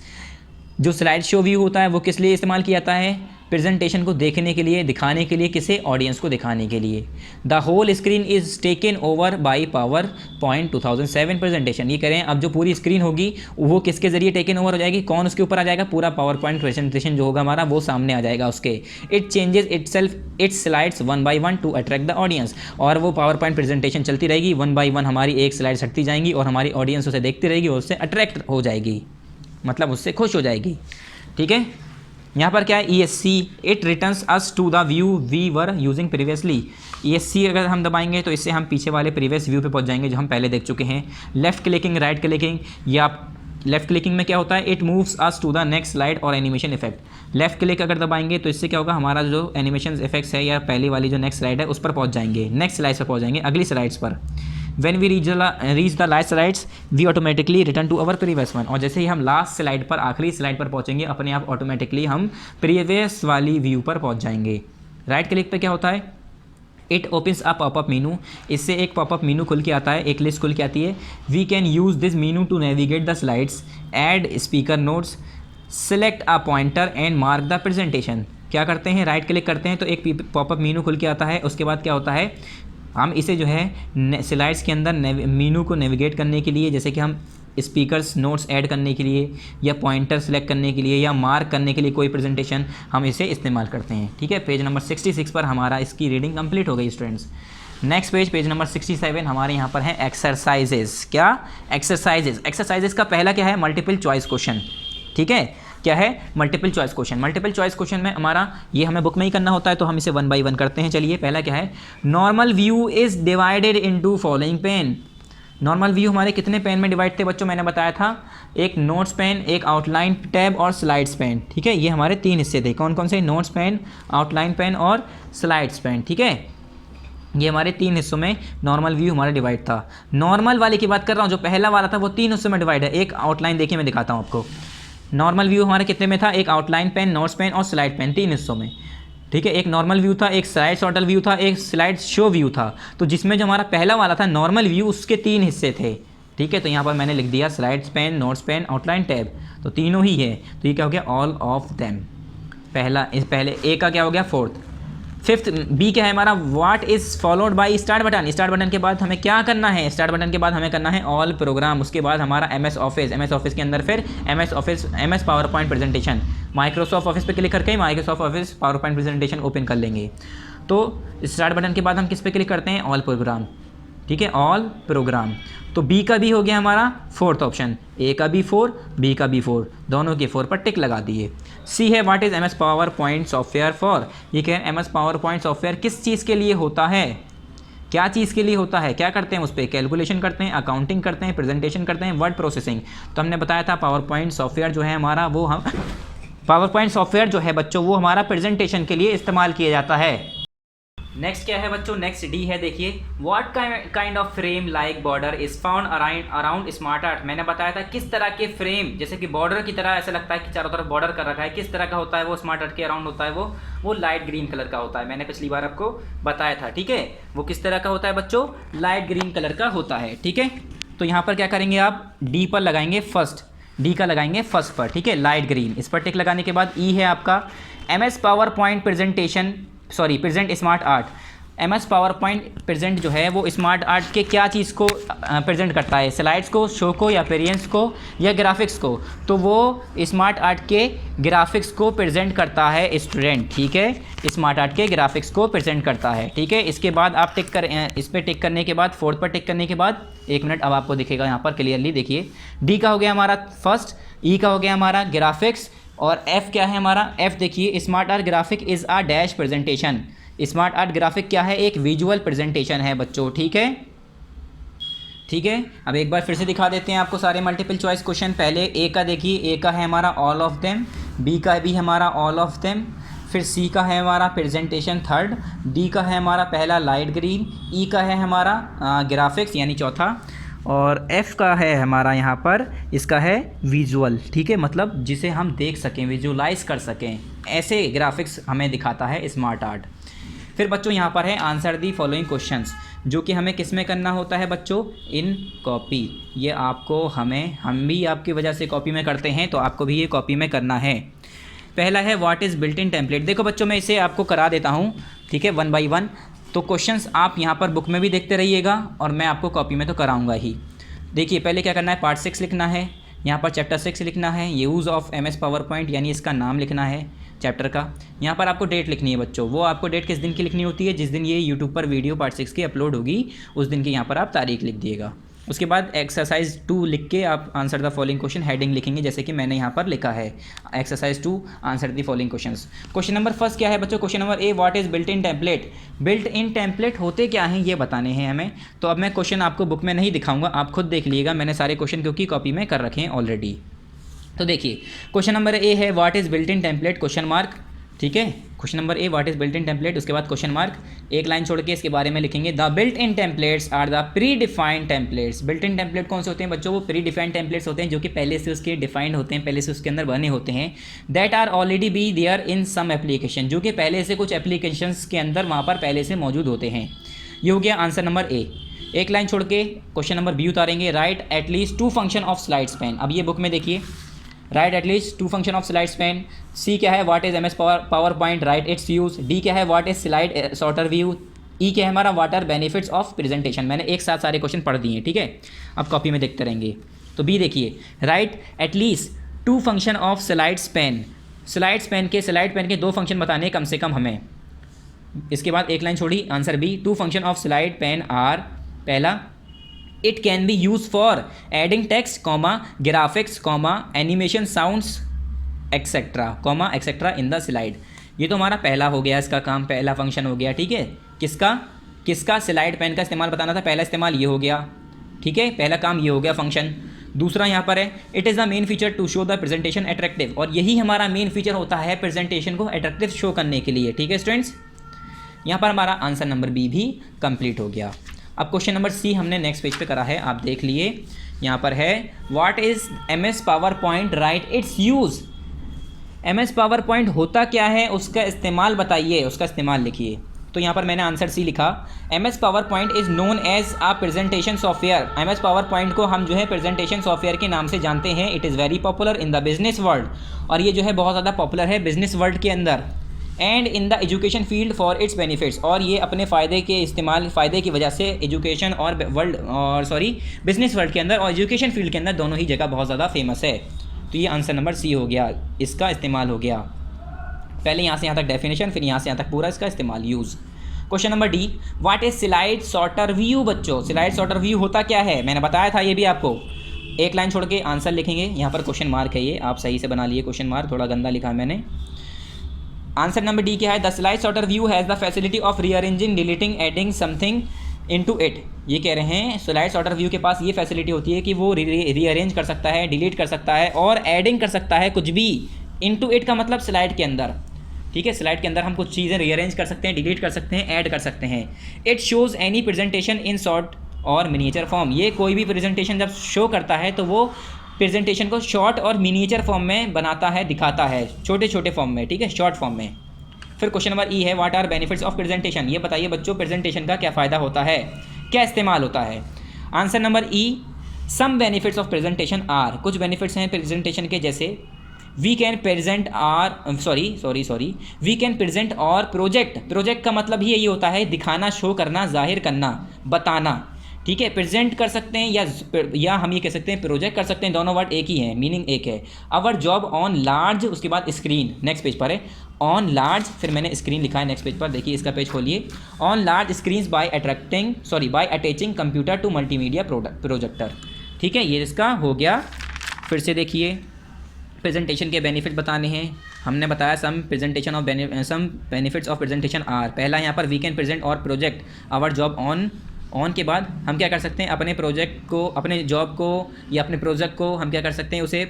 जो स्लाइड शो व्यू होता है वो किस लिए इस्तेमाल किया जाता है, प्रेजेंटेशन को देखने के लिए, दिखाने के लिए, किसे, ऑडियंस को दिखाने के लिए। The whole screen is taken over by PowerPoint 2007 presentation. ये करें अब जो पूरी स्क्रीन होगी वो किसके ज़रिए टेकन ओवर हो जाएगी, कौन उसके ऊपर आ जाएगा, पूरा PowerPoint प्रेजेंटेशन जो होगा हमारा वो सामने आ जाएगा उसके। It changes its slides 1 by 1 to attract the audience. और वो PowerPoint प्रेजेंटेशन चलती रहेगी, 1 by 1 हमारी एक स्लाइड्स हटती जाएंगी और हमारी ऑडियंस उसे देखती रहेगी और उससे अट्रैक्ट हो जाएगी, मतलब उससे खुश हो जाएगी, ठीक है। यहाँ पर क्या है, ESC it returns us to the view we were using previously. ESC अगर हम दबाएंगे तो इससे हम पीछे वाले प्रीवियस व्यू पे पहुँच जाएंगे जो हम पहले देख चुके हैं। लेफ़्ट क्लिकिंग, राइट क्लिकिंग, या लेफ़्ट क्लिकिंग में क्या होता है, it moves us to the next slide और एनिमेशन इफेक्ट। लेफ़्ट क्लिक अगर दबाएंगे तो इससे क्या होगा, हमारा जो एनिमेशन इफेक्ट्स है या पहली वाली जो नेक्स्ट स्लाइड है उस पर पहुँच जाएंगे, नेक्स्ट स्लाइड्स पर पहुँच जाएंगे, अगली स्लाइड्स पर। When we reach the last slides, we automatically return to our previous one। और जैसे ही हम लास्ट स्लाइड पर, आखिरी स्लाइड पर पहुंचेंगे, अपने आप ऑटोमेटिकली हम प्रीवियस वाली व्यू पर पहुंच जाएंगे। राइट क्लिक पे क्या होता है, it opens a popup Meenu. इससे एक पॉपअप मीनू खुल के आता है, एक लिस्ट खुल के आती है। We can use this menu to navigate the slides, add speaker notes, select a pointer and mark the presentation. क्या करते हैं, राइट क्लिक करते हैं तो एक पॉपअप मीनू खुल के आता है। उसके बाद क्या होता है, हम इसे जो है स्लाइड्स के अंदर मीनू को नेविगेट करने के लिए, जैसे कि हम स्पीकर्स नोट्स ऐड करने के लिए या पॉइंटर सेलेक्ट करने के लिए या मार्क करने के लिए कोई प्रेजेंटेशन, हम इसे इस्तेमाल करते हैं, ठीक है। पेज नंबर 66 पर हमारा इसकी रीडिंग कंप्लीट हो गई स्टूडेंट्स। नेक्स्ट पेज नंबर 67 हमारे यहाँ पर है एक्सरसाइजेज। क्या, एक्सरसाइजेज का पहला क्या है, मल्टीपल चॉइस क्वेश्चन, ठीक है। क्या है, multiple choice question. Multiple choice question में हमारा ये हमें बुक में ही करना होता है तो हम इसे 1 by 1 करते हैं। चलिए पहला क्या है, normal view is divided into following pane. Normal view हमारे कितने पेन में डिवाइड थे बच्चों, मैंने बताया था, एक नोट्स पेन, एक आउटलाइन टैब और स्लाइड्स पेन, ठीक है। ये हमारे 3 हिस्से थे, कौन कौन से, नोट्स पेन, आउटलाइन पेन और स्लाइड्स पेन, ठीक है। ये हमारे 3 हिस्सों में नॉर्मल व्यू हमारा डिवाइड था। नॉर्मल वाले की बात कर रहा हूँ, जो पहला वाला था वो 3 हिस्सों में डिवाइड है। एक आउटलाइन देखिए, मैं दिखाता हूँ आपको। नॉर्मल व्यू हमारे कितने में था, एक आउटलाइन पेन, नोट्स पेन और स्लाइड पेन, 3 हिस्सों में, ठीक है। एक नॉर्मल व्यू था, एक स्लाइड सॉर्टल व्यू था, एक स्लाइड शो व्यू था। तो जिसमें जो हमारा पहला वाला था नॉर्मल व्यू, उसके 3 हिस्से थे, ठीक है। तो यहाँ पर मैंने लिख दिया slides pane, notes pane, outline tab, तो तीनों ही है। तो ये क्या हो गया, ऑल ऑफ देम। पहले ए का क्या हो गया, फोर्थ। फिफ्थ बी क्या है हमारा, what is followed by start button. Start button के बाद हमें क्या करना है, स्टार्ट बटन के बाद हमें करना है ऑल प्रोग्राम। उसके बाद हमारा एमएस ऑफिस के अंदर फिर MS power point presentation, Microsoft office पे क्लिक करके Microsoft office power point presentation open कर लेंगे। तो स्टार्ट बटन के बाद हम किस पे क्लिक करते हैं, ऑल प्रोग्राम, ठीक है, ऑल प्रोग्राम। तो बी का भी हो गया हमारा फोर्थ ऑप्शन, ए का भी 4, बी का भी 4, दोनों के 4 पर टिक लगा दिए। सी है what is MS power point software for. ये कह एमएस पावर पॉइंट सॉफ्टवेयर किस चीज़ के लिए होता है, क्या चीज़ के लिए होता है, क्या करते हैं उस पर, कैलकुलेशन करते हैं, अकाउंटिंग करते हैं, प्रेजेंटेशन करते हैं, वर्ड प्रोसेसिंग। तो हमने बताया था पावर पॉइंट सॉफ्टवेयर जो है हमारा, वो हम पावर पॉइंट सॉफ्टवेयर जो है बच्चों, वो हमारा प्रेजेंटेशन के लिए इस्तेमाल किया जाता है। नेक्स्ट क्या है बच्चों, नेक्स्ट डी है, देखिए what kind of frame like border is found around smart art. मैंने बताया था किस तरह के फ्रेम, जैसे कि बॉर्डर की तरह ऐसा लगता है कि चारों तरफ बॉर्डर कर रखा है, किस तरह का होता है वो स्मार्ट आर्ट के अराउंड होता है, वो लाइट ग्रीन कलर का होता है। मैंने पिछली बार आपको बताया था, ठीक है। वो किस तरह का होता है बच्चों, लाइट ग्रीन कलर का होता है, ठीक है। तो यहाँ पर क्या करेंगे आप, डी पर लगाएंगे फर्स्ट, डी का लगाएंगे फर्स्ट पर, ठीक है, लाइट ग्रीन। इस पर टिक लगाने के बाद ई है आपका MS power point present smart art. MS power point present जो है वो स्मार्ट आर्ट के क्या चीज़ को प्रेजेंट करता है, स्लाइड्स को, शो को, या पेरियंस को, या ग्राफिक्स को। तो वो स्मार्ट आर्ट के ग्राफिक्स को प्रेजेंट करता है स्टूडेंट, ठीक है, स्मार्ट आर्ट के ग्राफिक्स को प्रेजेंट करता है, ठीक है। इसके बाद आप इस पर टिक करने के बाद, फोर्थ पर टिक करने के बाद, 1 मिनट, अब आपको दिखेगा यहाँ पर क्लियरली, देखिए डी का हो गया हमारा फर्स्ट, ई का हो गया हमारा ग्राफिक्स, और एफ क्या है हमारा, एफ देखिए smart art graphic is a dash presentation. Smart art graphic क्या है, एक विजुअल प्रेजेंटेशन है बच्चों, ठीक है, ठीक है। अब एक बार फिर से दिखा देते हैं आपको सारे मल्टीपल चॉइस क्वेश्चन। पहले ए का देखिए, ए का है हमारा ऑल ऑफ देम, बी का भी हमारा ऑल ऑफ देम, फिर सी का है हमारा प्रेजेंटेशन थर्ड, डी का है हमारा पहला लाइट ग्रीन, ई का है हमारा ग्राफिक्स यानी चौथा, और एफ़ का है हमारा यहाँ पर, इसका है विजुअल, ठीक है, मतलब जिसे हम देख सकें, विजुलाइज कर सकें, ऐसे ग्राफिक्स हमें दिखाता है स्मार्ट आर्ट। फिर बच्चों यहाँ पर है आंसर दी फॉलोइंग क्वेश्चंस, जो कि हमें किस में करना होता है बच्चों, इन कॉपी। ये आपको हम भी आपकी वजह से कॉपी में करते हैं, तो आपको भी ये कॉपी में करना है। पहला है what is built in template. देखो बच्चों, मैं इसे आपको करा देता हूँ, ठीक है, 1 बाई 1। तो क्वेश्चंस आप यहाँ पर बुक में भी देखते रहिएगा, और मैं आपको कॉपी में तो कराऊंगा ही। देखिए पहले क्या करना है, पार्ट 6 लिखना है, यहाँ पर चैप्टर 6 लिखना है, use of MS power point यानी इसका नाम लिखना है चैप्टर का। यहाँ पर आपको डेट लिखनी है बच्चों, वो आपको डेट किस दिन की लिखनी होती है, जिस दिन ये यूट्यूब पर वीडियो पार्ट 6 की अपलोड होगी, उस दिन की यहाँ पर आप तारीख लिख दिएगा। उसके बाद एक्सरसाइज 2 लिख के आप answer the following question heading लिखेंगे, जैसे कि मैंने यहाँ पर लिखा है exercise 2 answer the following questions. Question number first क्या है बच्चों, question number A what is built in template. Built in template होते क्या हैं ये बताने हैं हमें। तो अब मैं क्वेश्चन आपको बुक में नहीं दिखाऊंगा, आप खुद देख लीजिएगा, मैंने सारे क्वेश्चन क्योंकि कॉपी में कर रखे हैं ऑलरेडी। तो देखिए क्वेश्चन नंबर ए है what is built in template question mark, ठीक है। Question number A what is built in template, उसके बाद क्वेश्चन मार्क, एक लाइन छोड़ के इसके बारे में लिखेंगे the built in templates are the predefined templates. Built in template कौन से होते हैं बच्चों, वो प्री डिफाइंड टेम्पलेट्स होते हैं जो कि पहले से उसके डिफाइंड होते हैं, पहले से उसके अंदर बने होते हैं। That are already be there in some application, जो कि पहले से कुछ एप्लीकेशंस के अंदर वहाँ पर पहले से मौजूद होते हैं। ये हो गया आंसर नंबर ए। एक लाइन छोड़ के क्वेश्चन नंबर बी उतारेंगे, write at least 2 function of slides pane. अब ये बुक में देखिए, write at least 2 function of slides pane. C क्या है what is MS PowerPoint, write its use. D क्या है what is slide sorter view. E क्या है हमारा what are benefits of presentation. मैंने एक साथ सारे क्वेश्चन पढ़ दिए, ठीक है, अब कॉपी में देखते रहेंगे। तो बी देखिए, write at least 2 function of slides pane. Slide pane के 2 फंक्शन बताने कम से कम हमें। इसके बाद एक लाइन छोड़ी, answer B 2 function of slide pane are, पहला it can be use for adding text comma graphics comma animation sounds etcetera in the slide. ये तो हमारा पहला हो गया, इसका काम, पहला फंक्शन हो गया, ठीक है। किसका स्लाइड पेन का इस्तेमाल बताना था, पहला इस्तेमाल ये हो गया। ठीक है, पहला काम ये हो गया फंक्शन। दूसरा यहाँ पर है it is the main feature to show the presentation attractive, और यही हमारा मेन फीचर होता है प्रेजेंटेशन को अट्रैक्टिव शो करने के लिए। ठीक है स्टूडेंट्स, यहाँ पर हमारा आंसर नंबर बी भी कंप्लीट हो गया। अब क्वेश्चन नंबर सी हमने नेक्स्ट पेज पे करा है, आप देख लिए। यहाँ पर है what is MS power point, write it's use. MS power point होता क्या है, उसका इस्तेमाल बताइए, उसका इस्तेमाल लिखिए। तो यहाँ पर मैंने आंसर सी लिखा, MS power point is known as a presentation software. MS power point को हम जो है प्रेजेंटेशन सॉफ्टवेयर के नाम से जानते हैं। It is very popular in the business world, और ये जो है बहुत ज़्यादा पॉपुलर है बिजनेस वर्ल्ड के अंदर, and in the education field for its benefits, और ये अपने फ़ायदे की वजह से एजुकेशन और बिजनेस वर्ल्ड के अंदर और एजुकेशन फील्ड के अंदर दोनों ही जगह बहुत ज़्यादा फेमस है। तो ये आंसर नंबर सी हो गया, इसका इस्तेमाल हो गया। पहले यहाँ से यहाँ तक डेफिनेशन, फिर यहाँ से यहाँ तक पूरा इसका इस्तेमाल use. Question number D, what is slide sorter view. बच्चों स्लाइड सॉर्टर व्यू होता क्या है, मैंने बताया था ये भी आपको। एक लाइन छोड़ के आंसर लिखेंगे, यहाँ पर क्वेश्चन मार्क है, ये आप सही से बना लिए, क्वेश्चन मार्क थोड़ा गंदा लिखा है मैंने। आंसर नंबर डी क्या है, the slide sorter view has the facility of rearranging, deleting, adding something into it. ये कह रहे हैं स्लाइड सॉर्टर व्यू के पास ये फैसिलिटी होती है कि वो रीअरेंज कर सकता है, डिलीट कर सकता है और एडिंग कर सकता है कुछ भी। इनटू इट का मतलब स्लाइड के अंदर। ठीक है, स्लाइड के अंदर हम कुछ चीज़ें रीअरेंज कर सकते हैं, डिलीट कर सकते हैं, ऐड कर सकते हैं। It shows any presentation in short और मिनिएचर फॉर्म। ये कोई भी प्रेजेंटेशन जब शो करता है तो वो प्रेजेंटेशन को शॉर्ट और मिनिएचर फॉर्म में बनाता है, दिखाता है, छोटे छोटे फॉर्म में। ठीक है, शॉर्ट फॉर्म में। फिर क्वेश्चन नंबर ई है what are benefits of presentation. ये बताइए बच्चों प्रेजेंटेशन का क्या फ़ायदा होता है, क्या इस्तेमाल होता है। Answer number E, some benefits of presentation are. कुछ बेनिफिट्स हैं प्रेजेंटेशन के, जैसे वी कैन प्रेजेंट और प्रोजेक्ट का मतलब ही यही होता है दिखाना, शो करना, जाहिर करना, बताना। ठीक है, प्रेजेंट कर सकते हैं या हम ये कह सकते हैं प्रोजेक्ट कर सकते हैं, दोनों वर्ड एक ही हैं, मीनिंग एक है। अवर जॉब ऑन लार्ज, उसके बाद स्क्रीन, नेक्स्ट पेज पर है ऑन लार्ज, फिर मैंने स्क्रीन लिखा है नेक्स्ट पेज पर, देखिए इसका पेज खोलिए। On large screens by attaching computer to multimedia projector. ठीक है, ये इसका हो गया। फिर से देखिए प्रेजेंटेशन के बेनिफिट बताने हैं, हमने बताया some benefits of presentation are. पहला यहाँ पर वी कैन प्रेजेंट और प्रोजेक्ट आवर जॉब ऑन के बाद हम क्या कर सकते हैं, अपने प्रोजेक्ट को, अपने जॉब को या अपने प्रोजेक्ट को हम क्या कर सकते हैं, उसे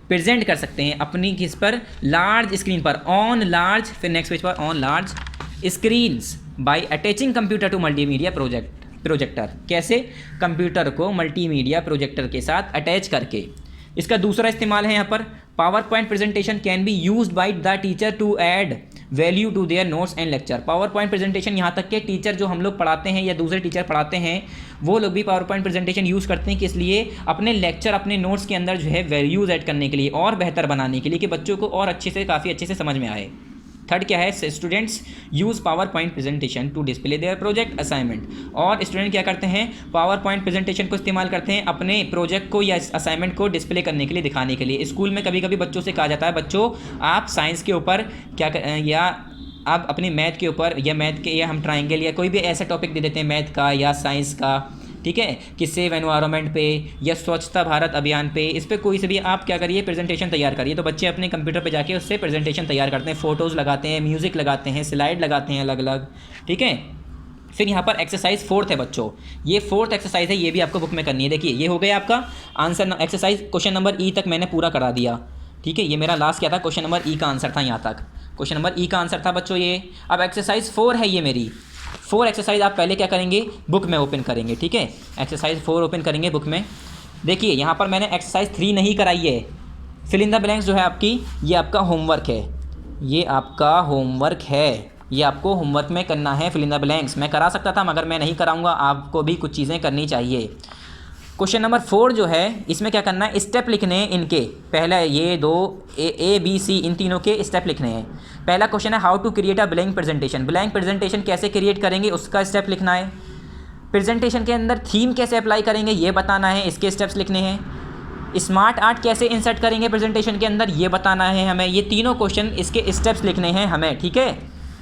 प्रेजेंट कर सकते हैं अपनी किस पर, लार्ज स्क्रीन पर, ऑन लार्ज, फिर नेक्स्ट पेज पर on large screens by attaching computer to multimedia projector. कैसे, कंप्यूटर को मल्टीमीडिया प्रोजेक्टर के साथ अटैच करके। इसका दूसरा इस्तेमाल है यहाँ पर, power point presentation can be used by the teacher to add value to their notes and lecture. Power point presentation यहाँ तक के टीचर जो हम लोग पढ़ाते हैं या दूसरे टीचर पढ़ाते हैं वो लोग भी पावर पॉइंट प्रेजेंटेशन यूज़ करते हैं, किस लिए, अपने लेक्चर, अपने नोट्स के अंदर जो है वैल्यूज़ ऐड करने के लिए और बेहतर बनाने के लिए, कि बच्चों को और काफ़ी अच्छे से समझ में आए। थर्ड क्या है, students use power point presentation to display their project assignment. और स्टूडेंट क्या करते हैं, पावर पॉइंट प्रेजेंटेशन को इस्तेमाल करते हैं अपने प्रोजेक्ट को या असाइनमेंट को डिस्प्ले करने के लिए, दिखाने के लिए। स्कूल में कभी कभी बच्चों से कहा जाता है बच्चों आप साइंस के ऊपर या आप अपने मैथ के ऊपर या हम ट्राइंगल या कोई भी ऐसा टॉपिक दे देते हैं मैथ का या साइंस का, ठीक है, कि सेव एनवायरनमेंट पे या स्वच्छता भारत अभियान पे, इस पर कोई से भी आप क्या करिए, प्रेजेंटेशन तैयार करिए। तो बच्चे अपने कंप्यूटर पे जाके उससे प्रेजेंटेशन तैयार करते हैं, फ़ोटोज़ लगाते हैं, म्यूज़िक लगाते हैं, स्लाइड लगाते हैं अलग अलग। ठीक है, फिर यहाँ पर एक्सरसाइज 4 है बच्चों, ये 4th एक्सरसाइज है, ये भी आपको बुक में करनी है। देखिए ये हो गया आपका आंसर, एक्सरसाइज क्वेश्चन नंबर ई तक मैंने पूरा करा दिया। ठीक है, ये मेरा लास्ट क्या था, क्वेश्चन नंबर ई का आंसर था, यहाँ तक क्वेश्चन नंबर ई का आंसर था बच्चों ये। अब एक्सरसाइज 4 है ये मेरी, 4 एक्सरसाइज आप पहले क्या करेंगे, बुक में ओपन करेंगे। ठीक है, एक्सरसाइज 4 ओपन करेंगे बुक में। देखिए यहाँ पर मैंने एक्सरसाइज 3 नहीं कराई है, फिल इन द ब्लैंक्स जो है आपकी, ये आपका होमवर्क है, ये आपका होमवर्क है, ये आपको होमवर्क में करना है फिल इन द ब्लैंक्स। मैं करा सकता था मगर मैं नहीं कराऊंगा, आपको भी कुछ चीज़ें करनी चाहिए। क्वेश्चन नंबर 4 जो है इसमें क्या करना है, स्टेप लिखने हैं इनके, पहला ये 2 ए बी सी, इन तीनों के स्टेप लिखने हैं। पहला क्वेश्चन है how to create a blank presentation. Blank presentation कैसे क्रिएट करेंगे उसका स्टेप लिखना है। प्रेजेंटेशन के अंदर थीम कैसे अप्लाई करेंगे ये बताना है, इसके स्टेप्स लिखने हैं। स्मार्ट आर्ट कैसे इंसर्ट करेंगे प्रेजेंटेशन के अंदर ये बताना है हमें। ये तीनों क्वेश्चन इसके स्टेप्स लिखने हैं हमें। ठीक है,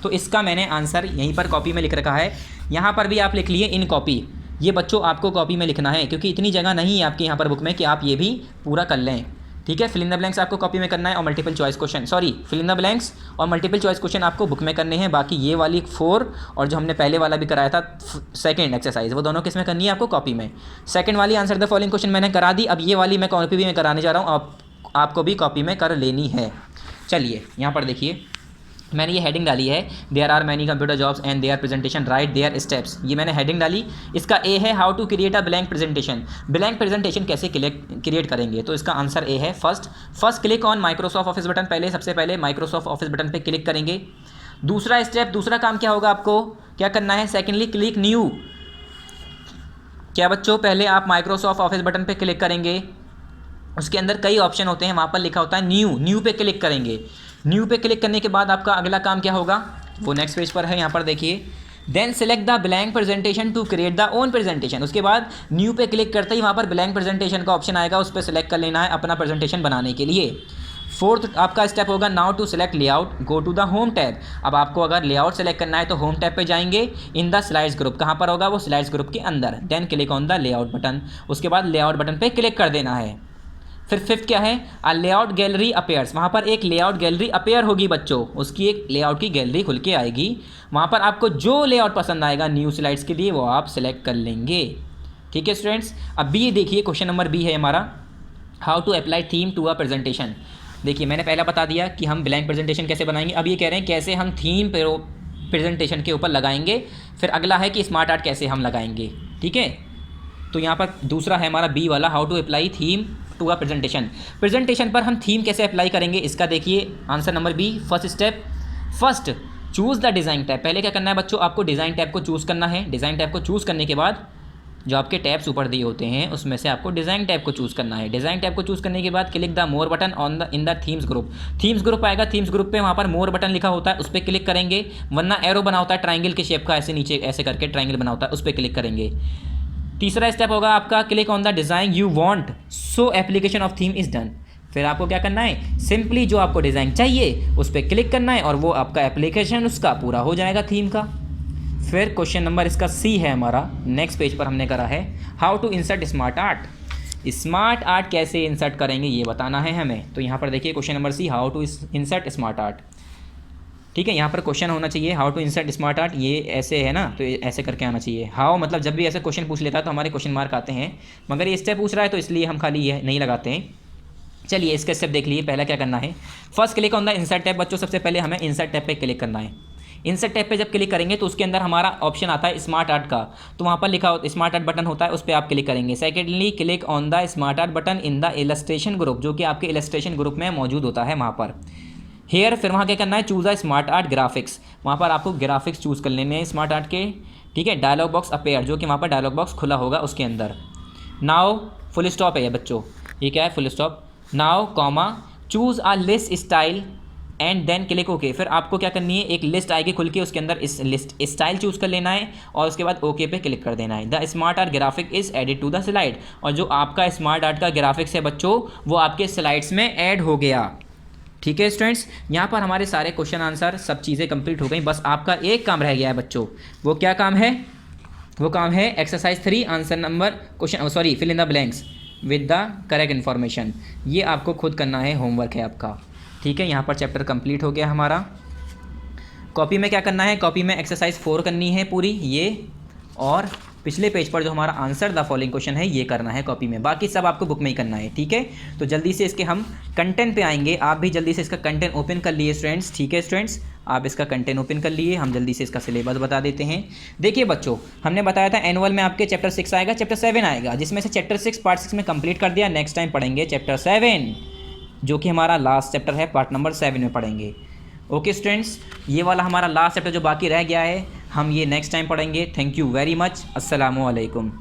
तो इसका मैंने आंसर यहीं पर कॉपी में लिख रखा है, यहाँ पर भी आप लिख लिए इन कॉपी। ये बच्चों आपको कॉपी में लिखना है क्योंकि इतनी जगह नहीं है आपके यहाँ पर बुक में कि आप ये भी पूरा कर लें। ठीक है। फिल इन द ब्लैंक्स आपको कॉपी में करना है और multiple choice question, sorry fill in the blanks और मल्टीपल चॉइस क्वेश्चन आपको बुक में करने हैं। बाकी ये वाली 4 और जो हमने पहले वाला भी कराया था सेकंड एक्सरसाइज, वो दोनों किस में करनी है आपको कॉपी में। सेकंड वाली आंसर द फॉलोइंग क्वेश्चन मैंने करा दी, अब ये वाली मैं कॉपी में कराने जा रहा हूँ, आपको भी कॉपी में कर लेनी है। चलिए यहाँ पर देखिए मैंने ये हेडिंग डाली है, there are many computer jobs and their presentation write their steps. ये मैंने हेडिंग डाली। इसका ए है how to create a blank presentation. Blank presentation कैसे क्रिएट करेंगे, तो इसका आंसर ए है। First click on Microsoft office button, सबसे पहले माइक्रोसॉफ्ट ऑफिस बटन पे क्लिक करेंगे। दूसरा स्टेप, दूसरा काम क्या होगा, आपको क्या करना है, सेकेंडली क्लिक न्यू। क्या बच्चों, पहले आप माइक्रोसॉफ्ट ऑफिस बटन पे क्लिक करेंगे, उसके अंदर कई ऑप्शन होते हैं, वहाँ पर लिखा होता है न्यू पे क्लिक करेंगे। न्यू पे क्लिक करने के बाद आपका अगला काम क्या होगा, वो नेक्स्ट पेज पर है, यहाँ पर देखिए। Then select the blank presentation to create the own presentation. उसके बाद न्यू पे क्लिक करते ही वहाँ पर ब्लैंक प्रेजेंटेशन का ऑप्शन आएगा, उस पर सेलेक्ट कर लेना है अपना प्रेजेंटेशन बनाने के लिए। फोर्थ आपका स्टेप होगा now to select layout, go to the home tab. अब आपको अगर लेआउट सेलेक्ट करना है तो होम टैब पे जाएंगे, इन द स्लाइड्स ग्रुप, कहाँ पर होगा वो स्लाइड्स ग्रुप के अंदर। Then click on the layout button, उसके बाद लेआउट बटन पे क्लिक कर देना है। फिर फिफ्थ क्या है, अ लेआउट गैलरी अपेयर्स। वहाँ पर एक लेआउट गैलरी अपेयर होगी बच्चों, उसकी एक लेआउट की गैलरी खुल के आएगी। वहाँ पर आपको जो लेआउट पसंद आएगा न्यू स्लाइड्स के लिए वो आप सिलेक्ट कर लेंगे। ठीक है स्टूडेंट्स। अब बी देखिए, क्वेश्चन नंबर बी है हमारा, how to apply theme to a presentation. देखिए मैंने पहला बता दिया कि हम ब्लैंक प्रेजेंटेशन कैसे बनाएंगे, अब ये कह रहे हैं कैसे हम थीम प्रेजेंटेशन के ऊपर लगाएंगे। फिर अगला है कि स्मार्ट आर्ट कैसे हम लगाएंगे। ठीक है, तो यहाँ पर दूसरा है हमारा बी वाला, how to apply theme to a presentation पर हम थीम कैसे अप्लाई करेंगे, इसका देखिए answer number B. First step, first choose the design tab. पहले क्या करना है बच्चों, आपको डिज़ाइन टैब को चूज़ करना है। डिज़ाइन टैब को चूज़ करने के बाद जो आपके टैब्स ऊपर दिए होते हैं उसमें से आपको डिज़ाइन टैब को चूज़ करना है। डिज़ाइन टैब को चूज़ करने के बाद click the more button on in the themes group. Themes group आएगा, थीम्स ग्रुप पे वहाँ पर मोर बटन लिखा होता है, उस पर क्लिक करेंगे, वरना एरो बना होता है ट्राइंगल के शेप का, ऐसे नीचे ऐसे करके ट्राइंगल बना होता है, उस पर क्लिक करेंगे। तीसरा स्टेप होगा आपका click on the design you want so application of theme is done. फिर आपको क्या करना है, सिंपली जो आपको डिज़ाइन चाहिए उस पर क्लिक करना है और वो आपका एप्लीकेशन उसका पूरा हो जाएगा थीम का। फिर क्वेश्चन नंबर इसका सी है हमारा, नेक्स्ट पेज पर हमने करा है, how to insert smart art. Smart art कैसे इंसर्ट करेंगे ये बताना है हमें। तो यहाँ पर देखिए question number C, how to insert smart art. ठीक है, यहाँ पर क्वेश्चन होना चाहिए how to insert smart art, ये ऐसे है ना, तो ऐसे करके आना चाहिए। हाउ मतलब जब भी ऐसे क्वेश्चन पूछ लेता है तो हमारे क्वेश्चन मार्क आते हैं, मगर ये स्टेप पूछ रहा है तो इसलिए हम खाली ये नहीं लगाते हैं। चलिए इसका स्टेप देख लीजिए, पहला क्या करना है, first click on the insert tab. बच्चों सबसे पहले हमें इंसर्ट टैब पे क्लिक करना है। इंसर्ट टैब पे जब क्लिक करेंगे तो उसके अंदर हमारा ऑप्शन आता है स्मार्ट आर्ट का, तो वहाँ पर लिखा स्मार्ट आर्ट बटन होता है, उस पर आप क्लिक करेंगे। Secondly click on the smart art button in the illustration group, जो कि आपके इलस्ट्रेशन ग्रुप में मौजूद होता है वहाँ पर। हेयर फिर वहाँ क्या करना है, choose a smart art graphics, वहाँ पर आपको ग्राफिक्स चूज़ कर लेने हैं स्मार्ट आर्ट के। ठीक है, डायलॉग बॉक्स अपेयर, जो कि वहाँ पर डायलॉग बॉक्स खुला होगा उसके अंदर। नाउ फुल स्टॉप है ये बच्चों, ये क्या है full stop. Now comma choose a list style and then click okay. फिर आपको क्या करनी है, एक लिस्ट आएगी खुल के, उसके अंदर इस लिस्ट स्टाइल चूज़ कर लेना है और उसके बाद ओके पे क्लिक कर देना है। The smart art graphic is added to the slide, और जो आपका स्मार्ट आर्ट का ग्राफिक्स है बच्चों वो आपके स्लाइड्स में ऐड हो गया। ठीक है स्टूडेंट्स, यहाँ पर हमारे सारे क्वेश्चन आंसर सब चीज़ें कंप्लीट हो गई, बस आपका एक काम रह गया है बच्चों। वो क्या काम है, वो काम है exercise 3 answer number question sorry fill in the blanks with the correct information. ये आपको खुद करना है, होमवर्क है आपका। ठीक है, यहाँ पर चैप्टर कंप्लीट हो गया हमारा। कॉपी में क्या करना है, कॉपी में एक्सरसाइज 4 करनी है पूरी ये, और पिछले पेज पर जो हमारा आंसर द फॉलोइंग क्वेश्चन है ये करना है कॉपी में, बाकी सब आपको बुक में ही करना है। ठीक है, तो जल्दी से इसके हम कंटेंट पे आएंगे, आप भी जल्दी से इसका कंटेंट ओपन कर लिए स्टूडेंट्स। ठीक है स्टूडेंट्स, आप इसका कंटेंट ओपन कर लिए, हम जल्दी से इसका सिलेबस बता देते हैं। देखिए बच्चों, हमने बताया था एनुअल में आपके चैप्टर 6 आएगा, चैप्टर 7 आएगा, जिसमें से चैप्टर 6 पार्ट 6 में कंप्लीट कर दिया। नेक्स्ट टाइम पढ़ेंगे चैप्टर 7, जो कि हमारा लास्ट चैप्टर है, पार्ट नंबर 7 में पढ़ेंगे। ओके स्टूडेंट्स, ये वाला हमारा लास्ट चैप्टर जो बाकी रह गया है हम ये नेक्स्ट टाइम पढ़ेंगे। थैंक यू वेरी मच, अस्सलामु अलैकुम।